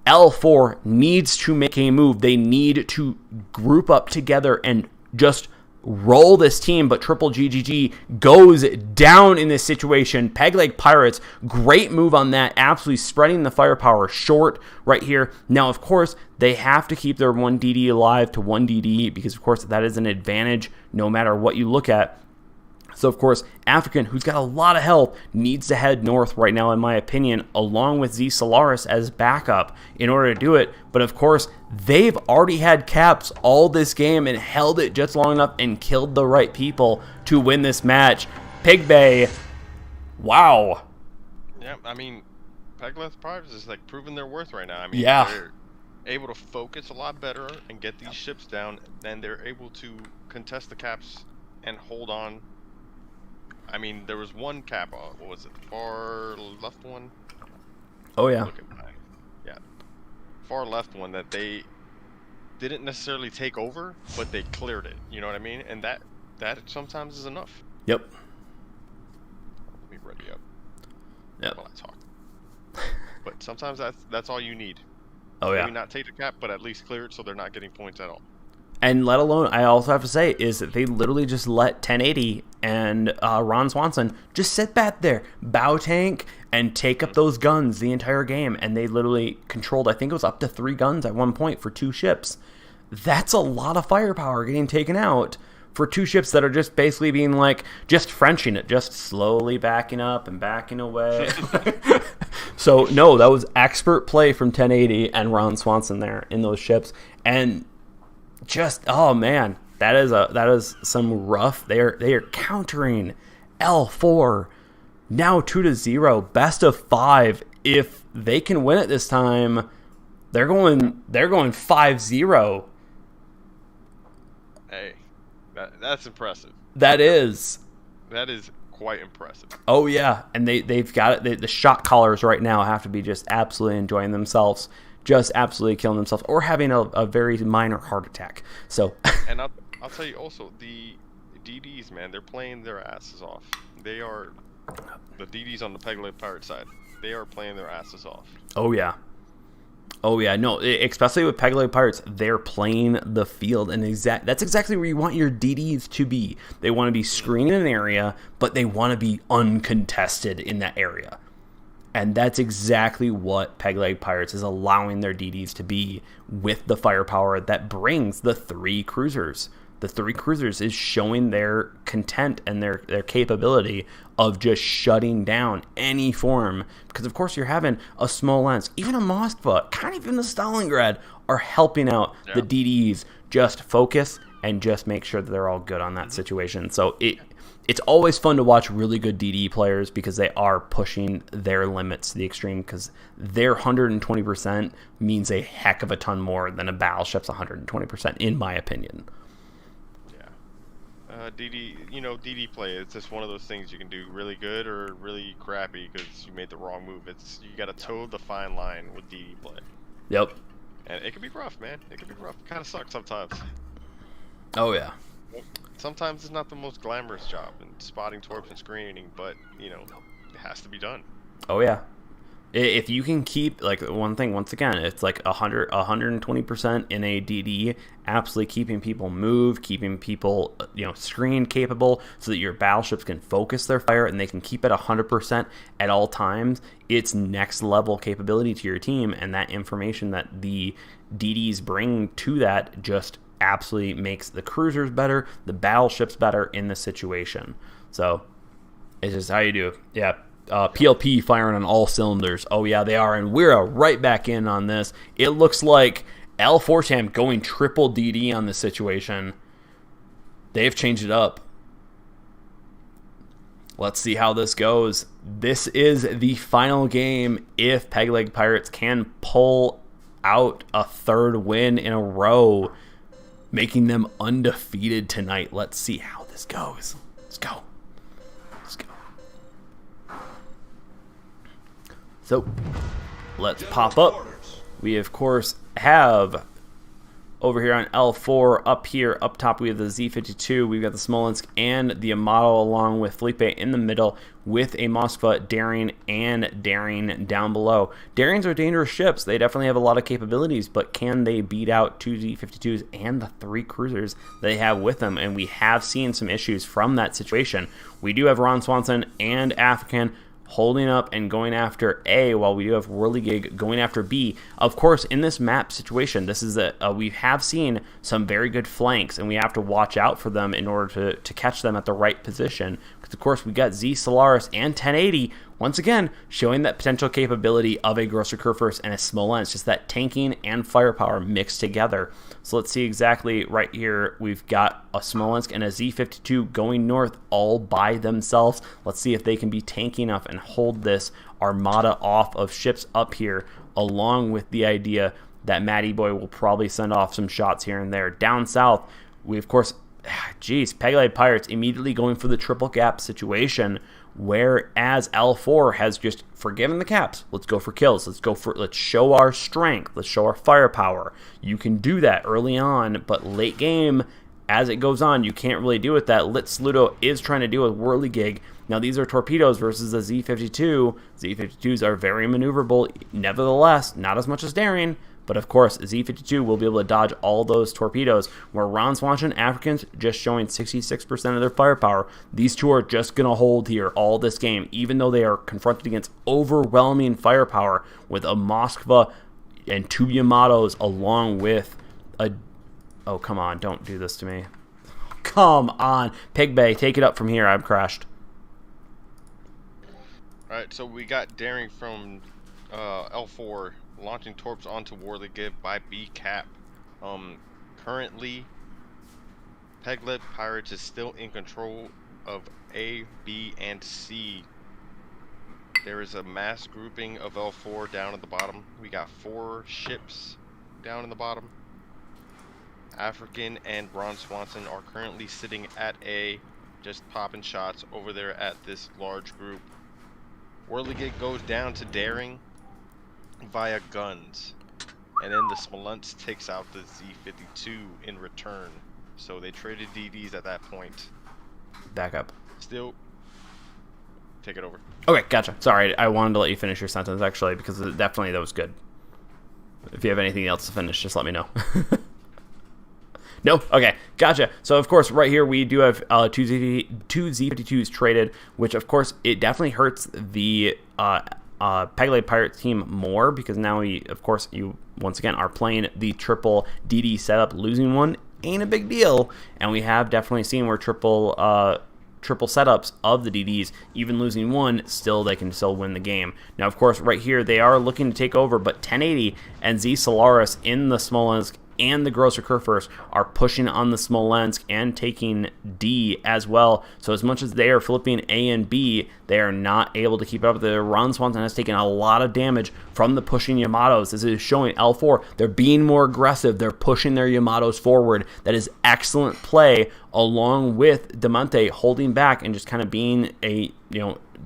S2: L4 needs to make a move. They need to group up together and just roll this team, but triple GGG goes down in this situation. Peg Leg Pirates, great move on that, absolutely spreading the firepower short right here. Now, of course, they have to keep their 1DD alive to 1DD because, of course, that is an advantage no matter what you look at. So, of course, African, who's got a lot of health, needs to head north right now, in my opinion, along with Z Solaris as backup in order to do it. But, of course, they've already had caps all this game and held it just long enough and killed the right people to win this match. Pigbay, wow.
S1: Yeah, I mean, Pegleg Pirates is like proving their worth right now. I mean,
S2: yeah,
S1: they're able to focus a lot better and get these ships down, and they're able to contest the caps and hold on. I mean, there was one cap, what was it, far left one?
S2: Oh, yeah.
S1: Look at mine. Yeah. Far left one that they didn't necessarily take over, but they cleared it. You know what I mean? And that sometimes is enough.
S2: Yep.
S1: Let me ready up.
S2: Yep.
S1: While I talk. But sometimes that's all you need.
S2: Oh, yeah.
S1: Maybe not take the cap, but at least clear it so they're not getting points at all.
S2: And let alone, I also have to say, is that they literally just let 1080 and Ron Swanson just sit back there, bow tank, and take up those guns the entire game. And they literally controlled, I think it was up to 3 guns at one point for 2 ships. That's a lot of firepower getting taken out for 2 ships that are just basically being like, just Frenching it, just slowly backing up and backing away. So, no, that was expert play from 1080 and Ron Swanson there in those ships. And just, oh man, that is some rough. They are countering L4 now 2-0, best of 5. If they can win it this time, they're going 5-0.
S1: Hey, that's impressive.
S2: That is
S1: quite impressive.
S2: Oh yeah, and they've got it. The shot callers right now have to be just absolutely enjoying themselves. Just absolutely killing themselves or having a very minor heart attack. So,
S1: and I'll tell you also, the DDs, man, they're playing their asses off. They are, the DDs on the Pegleg Pirate side, they are playing their asses off.
S2: Oh yeah, no, especially with Pegleg Pirates, they're playing the field, and that's exactly where you want your DDs to be. They want to be screening an area, but they want to be uncontested in that area. And that's exactly what Pegleg Pirates is allowing their DDs to be with the firepower that brings the 3 cruisers. The 3 cruisers is showing their content and their capability of just shutting down any form. Because, of course, you're having a small lens. Even a Moskva, kind of even the Stalingrad, are helping out the DDs just focus and just make sure that they're all good on that situation. So it's always fun to watch really good DD players because they are pushing their limits to the extreme, because their 120% means a heck of a ton more than a battleship's 120%, in my opinion.
S1: Yeah. DD play, it's just one of those things you can do really good or really crappy because you made the wrong move. You got to toe the fine line with DD play.
S2: Yep.
S1: And it can be rough, man. It can be rough. It kind of sucks sometimes.
S2: Oh yeah.
S1: Sometimes it's not the most glamorous job in spotting torps and screening, but you know, it has to be done.
S2: Oh yeah. If you can keep, like, one thing, once again, it's like 120% in a DD, absolutely keeping people moved, keeping people, screen capable so that your battleships can focus their fire and they can keep it 100% at all times. It's next level capability to your team, and that information that the DDs bring to that just absolutely makes the cruisers better, the battleships better in the situation. So it's just how you do it. Yeah. PLP firing on all cylinders. Oh yeah, they are, and we're right back in on this. It looks like L4 going triple DD on this situation. They've changed it up. Let's see how this goes. This is the final game if Pegleg Pirates can pull out a third win in a row, making them undefeated tonight. Let's see how this goes. Let's go. So, let's pop up. We, of course, have over here on L4, up here, up top, we have the Z52. We've got the Smolensk and the Amato along with Felipe in the middle with a Moskva, Daring, and Daring down below. Darings are dangerous ships. They definitely have a lot of capabilities, but can they beat out two Z52s and the 3 cruisers they have with them? And we have seen some issues from that situation. We do have Ron Swanson and African holding up and going after A, while we do have Whirligig going after B. Of course, in this map situation, this is we have seen some very good flanks, and we have to watch out for them in order to catch them at the right position. Because, of course, we got Z Solaris and 1080, once again, showing that potential capability of a Grosser Kurfürst and a Smolensk, just that tanking and firepower mixed together. So let's see exactly right here. We've got a Smolensk and a Z52 going north all by themselves. Let's see if they can be tanky enough and hold this armada off of ships up here, along with the idea that Matty Boy will probably send off some shots here and there. Down south, we, of course, Pegleg Pirates immediately going for the triple gap situation, whereas L4 has just forgiven the caps. Let's go for kills. Let's show our strength. Let's show our firepower. You can do that early on, but late game, as it goes on, you can't really do it. That Litz Ludo is trying to do with Whirligig. Now, these are torpedoes versus a Z52. Z52s are very maneuverable, nevertheless, not as much as Daring. But of course, Z52 will be able to dodge all those torpedoes, where Ron Swanson Africans just showing 66% of their firepower. These two are just going to hold here all this game, even though they are confronted against overwhelming firepower with a Moskva and 2 Yamatos along with a... Oh, come on, don't do this to me. Come on. Pigbay, take it up from here. I've crashed.
S1: Alright, so we got Daring from L4 launching torps onto Whirligig by B cap. Currently, Pegleg Pirates is still in control of A, B, and C. There is a mass grouping of L4 down at the bottom. We got 4 ships down in the bottom. African and Ron Swanson are currently sitting at A, just popping shots over there at this large group. Whirligig goes down to Daring via guns, and then the Smolensk takes out the Z52 in return. So they traded DDs at that point.
S2: Back up.
S1: Still, take it over.
S2: Okay, gotcha. Sorry, I wanted to let you finish your sentence, actually, because definitely that was good. If you have anything else to finish, just let me know. No? Okay, gotcha. So, of course, right here we do have two Z52s traded, which, of course, it definitely hurts the Pegleg Pirates team more, because now you once again are playing the triple DD setup. Losing one ain't a big deal, and we have definitely seen where triple setups of the DDs, even losing one, they can still win the game. Now, of course, right here they are looking to take over, but 1080 and Z Solaris in the Smolensk and the Grosser Kurfürst are pushing on the Smolensk and taking D as well. So as much as they are flipping A and B, they are not able to keep up. The Ron Swanson has taken a lot of damage from the pushing Yamatos. This is showing L4. They're being more aggressive. They're pushing their Yamatos forward. That is excellent play, along with Demonte holding back and just kind of being a,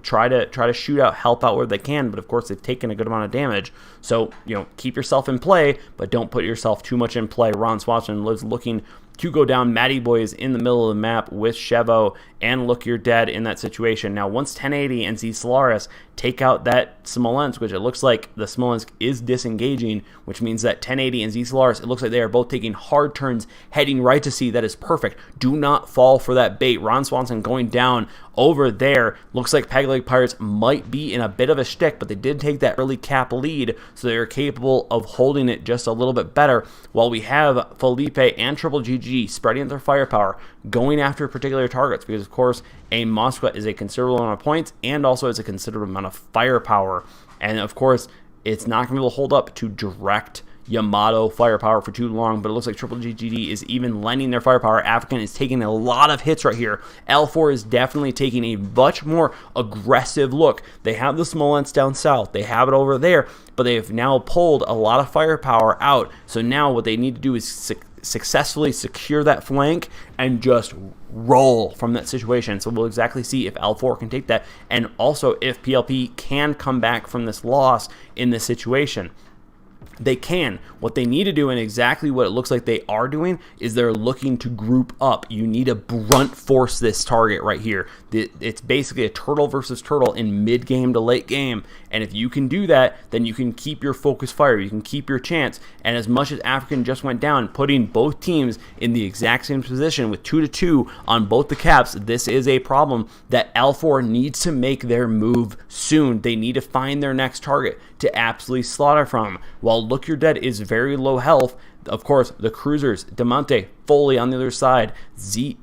S2: try to shoot out, help out where they can. But of course, they've taken a good amount of damage. So, keep yourself in play, but don't put yourself too much in play. Ron Swanson lives looking to go down. Matty Boy is in the middle of the map with Chevo, and look, you're dead in that situation. Now, once 1080 and Z Solaris take out that Smolensk, which it looks like the Smolensk is disengaging, which means that 1080 and Z Solaris, it looks like they are both taking hard turns, heading right to C. That is perfect. Do not fall for that bait. Ron Swanson going down over there. Looks like Peg Leg Pirates might be in a bit of a shtick, but they did take that early cap lead, so they're capable of holding it just a little bit better, while we have Felipe and Triple GG spreading their firepower, going after particular targets, because of course a Moskva is a considerable amount of points and also is a considerable amount of firepower, and of course it's not going to be able to hold up to direct Yamato firepower for too long, but it looks like Triple GGD is even lending their firepower. African is taking a lot of hits right here. L4 is definitely taking a much more aggressive look. They have the Smolensk down south. They have it over there, but they have now pulled a lot of firepower out. So now what they need to do is successfully secure that flank and just roll from that situation. So we'll exactly see if L4 can take that, and also if PLP can come back from this loss in this situation. They can. What they need to do, and exactly what it looks like they are doing, is they're looking to group up. You need to brunt force this target right here. It's basically a turtle versus turtle in mid-game to late game, and if you can do that, then you can keep your focus fire, you can keep your chance. And as much as African just went down, putting both teams in the exact same position with 2-2 on both the caps, this is a problem that L4 needs to make their move soon. They need to find their next target to absolutely slaughter from. While Look You're Dead is very low health, of course, the cruisers, Demonte, Foley on the other side, Themine,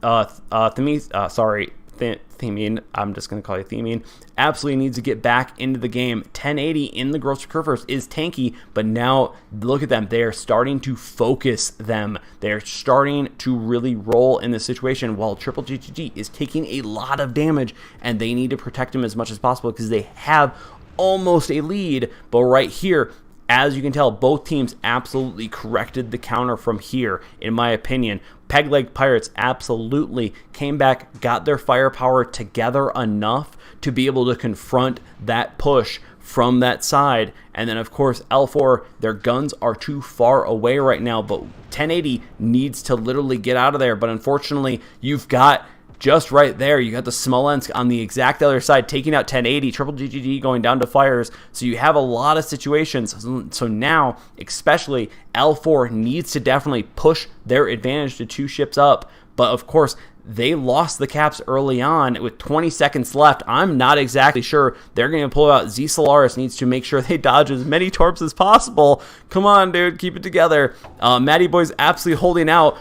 S2: I'm just going to call you Themine, absolutely needs to get back into the game. 1080 in the Gross Recurvers is tanky, but now look at them. They are starting to focus them. They're starting to really roll in this situation, while Triple GGG is taking a lot of damage, and they need to protect him as much as possible because they have almost a lead. But right here, as you can tell, both teams absolutely corrected the counter from here, in my opinion. Peg Leg Pirates absolutely came back, got their firepower together enough to be able to confront that push from that side. And then, of course, L4, their guns are too far away right now, but 1080 needs to literally get out of there. But unfortunately, you've got just right there, you got the Smolensk on the exact other side taking out 1080, Triple GGD going down to fires. So you have a lot of situations. So now, especially, L4 needs to definitely push their advantage to 2 ships up. But of course, they lost the caps early on with 20 seconds left. I'm not exactly sure they're going to pull out. Z Solaris needs to make sure they dodge as many torps as possible. Come on, dude, keep it together. Matty Boy's absolutely holding out.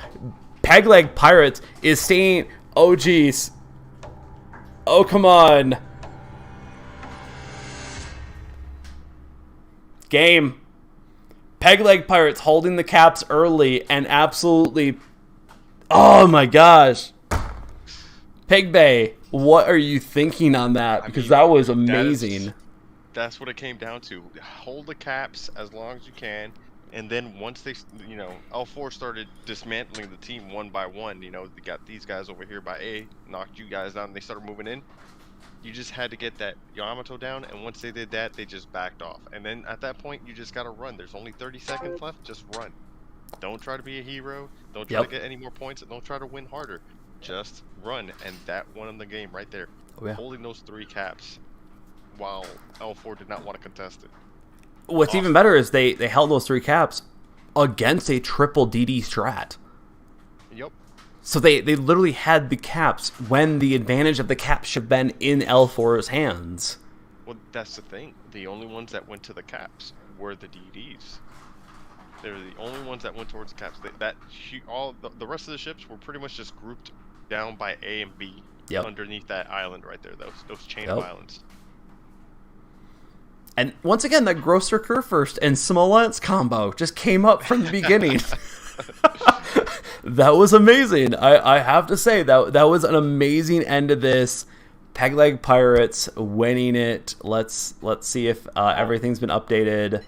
S2: Peg Leg Pirates is staying. Oh, geez. Oh, come on. Game. Peg Leg Pirates holding the caps early and absolutely... Oh, my gosh. Pigbay, what are you thinking on that? Because that was amazing.
S1: That's what it came down to. Hold the caps as long as you can. And then once they, L4 started dismantling the team one by one, they got these guys over here by A, knocked you guys down, and they started moving in. You just had to get that Yamato down, and once they did that, they just backed off. And then at that point, you just got to run. There's only 30 seconds left, just run. Don't try to be a hero. Don't try to get any more points. Don't try to win harder. Just run, and that won the game right there. Oh, yeah. Holding those 3 caps while L4 did not want to contest it.
S2: What's even better is they held those 3 caps against a triple DD strat.
S1: Yep.
S2: So they literally had the caps when the advantage of the caps should have been in L4's hands.
S1: Well, that's the thing. The only ones that went to the caps were the DDs. They were the only ones that went towards the caps. The rest of the ships were pretty much just grouped down by A and B underneath that island right there. Those chain of islands.
S2: And once again, that Gross Recur first and Smolensk combo just came up from the beginning. That was amazing. I have to say that was an amazing end to this. Peg Leg Pirates winning it. Let's see if everything's been updated.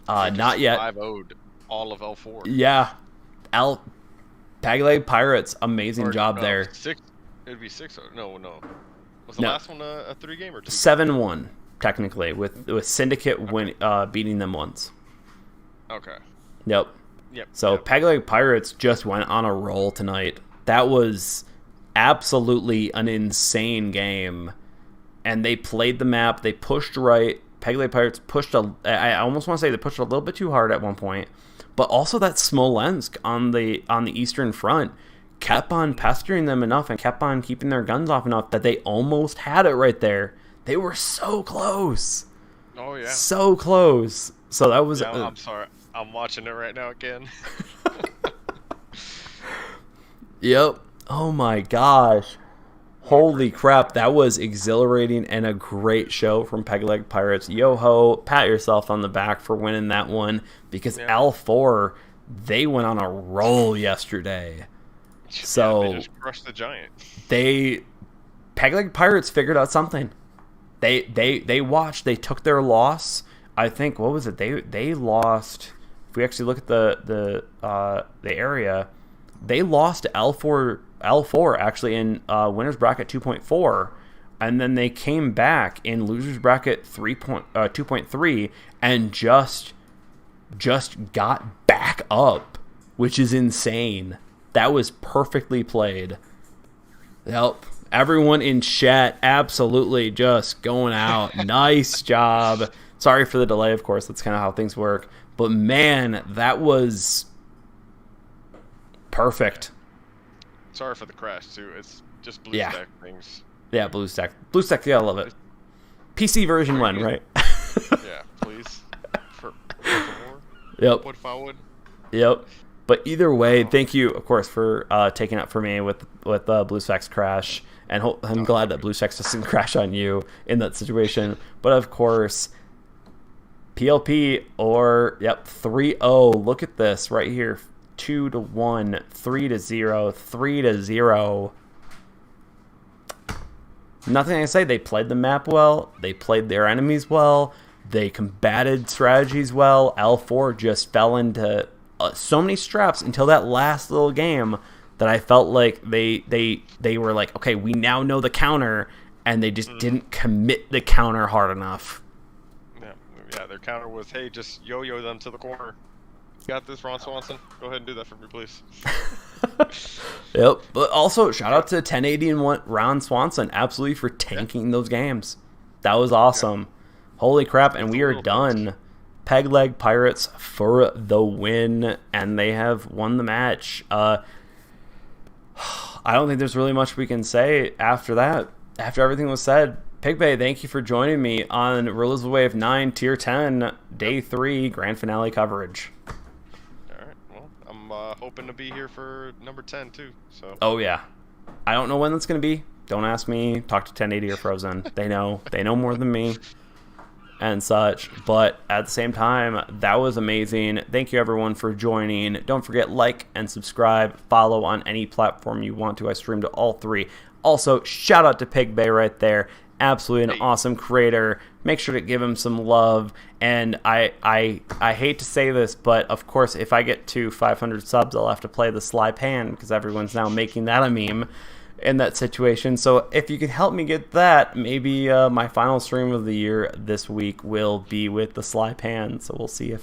S2: Not yet.
S1: 5-0'd all of L4.
S2: Yeah, Peg Leg Pirates, amazing job there.
S1: 6. It'd be 6. No. Was the
S2: No.
S1: last one a 3-game or 2?
S2: 7-1 technically, with Syndicate beating them once.
S1: Okay.
S2: Yep.
S1: Yep.
S2: So
S1: yep.
S2: Peg Pirates just went on a roll tonight. That was absolutely an insane game. And they played the map. They pushed right. Peg Pirates pushed I almost want to say they pushed a little bit too hard at one point. But also that Smolensk on the Eastern Front kept on pestering them enough and kept on keeping their guns off enough that they almost had it right there. They were so close.
S1: Oh, yeah.
S2: So close. So that was...
S1: Yeah, I'm sorry. I'm watching it right now again.
S2: Yep. Oh my gosh. Holy crap. That was exhilarating and a great show from Peg Leg Pirates. Yo-ho, pat yourself on the back for winning that one, because L4, they went on a roll yesterday. So
S1: they just crushed the Giant.
S2: Peg Leg Pirates figured out something. They watched. They took their loss. I think, what was it? They lost. If we actually look at the area, they lost to L4 actually in winners bracket 2.4, and then they came back in losers bracket 2.3 and just got back up, which is insane. That was perfectly played. Yep. Everyone in chat absolutely just going out. Nice job. Sorry for the delay, of course. That's kind of how things work. But man, that was perfect.
S1: Sorry for the crash, too. It's just BlueStack things.
S2: Yeah, BlueStack. BlueStack, yeah, I love it. PC version 1, right?
S1: Yeah, please. For more.
S2: Yep.
S1: Por favor.
S2: Yep. But either way, thank you, of course, for taking up for me with BlueStack's crash. And I'm glad that BlueStack doesn't crash on you in that situation. But of course, PLP or 3-0. Look at this right here. 2-1, 3-0, 3-0. Nothing I can say. They played the map well. They played their enemies well. They combated strategies well. L4 just fell into so many straps until that last little game that I felt like they were like, okay, we now know the counter, and they just didn't commit the counter hard enough.
S1: Yeah, their counter was, hey, just yo-yo them to the corner. Got this, Ron Swanson. Go ahead and do that for me, please.
S2: Yep. But also, shout out to 1080 and Ron Swanson, absolutely, for tanking those games. That was awesome. Yeah. Holy crap! And we are done. Peg Leg Pirates for the win, and they have won the match. I don't think there's really much we can say after that. After everything was said, Pigbay, thank you for joining me on Rulers of the Wave 9 Tier 10 Day 3 Grand Finale coverage.
S1: Alright, well, I'm hoping to be here for number 10 too. So.
S2: Oh yeah. I don't know when that's going to be. Don't ask me. Talk to 1080 or Frozen. They know. They know more than me and such. But at the same time, that was amazing. Thank you everyone for joining. Don't forget, like and subscribe. Follow on any platform you want to. I stream to all 3. Also, shout out to Pigbay right there. Absolutely an awesome creator. Make sure to give him some love. And I hate to say this, but of course, if I get to 500 subs, I'll have to play the Sly Pan, because everyone's now making that a meme in that situation. So if you could help me get that, maybe my final stream of the year this week will be with the Sly Pan. So we'll see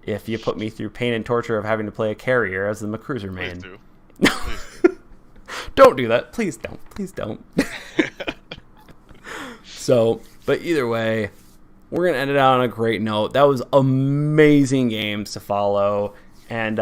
S2: if you put me through pain and torture of having to play a carrier as the McCruiser main.
S1: Please do. Please do.
S2: Don't do that. Please don't. Please don't. So, but either way, we're going to end it out on a great note. That was amazing games to follow. And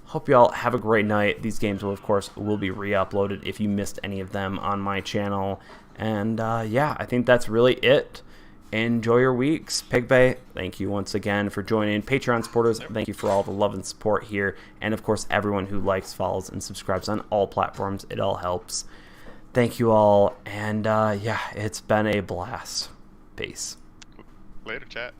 S2: hope you all have a great night. These games will, of course, be re-uploaded if you missed any of them on my channel. And yeah, I think that's really it. Enjoy your weeks. Pigbay, thank you once again for joining. Patreon supporters, thank you for all the love and support here. And of course, everyone who likes, follows, and subscribes on all platforms. It all helps. Thank you all. And yeah, it's been a blast. Peace.
S1: Later, chat.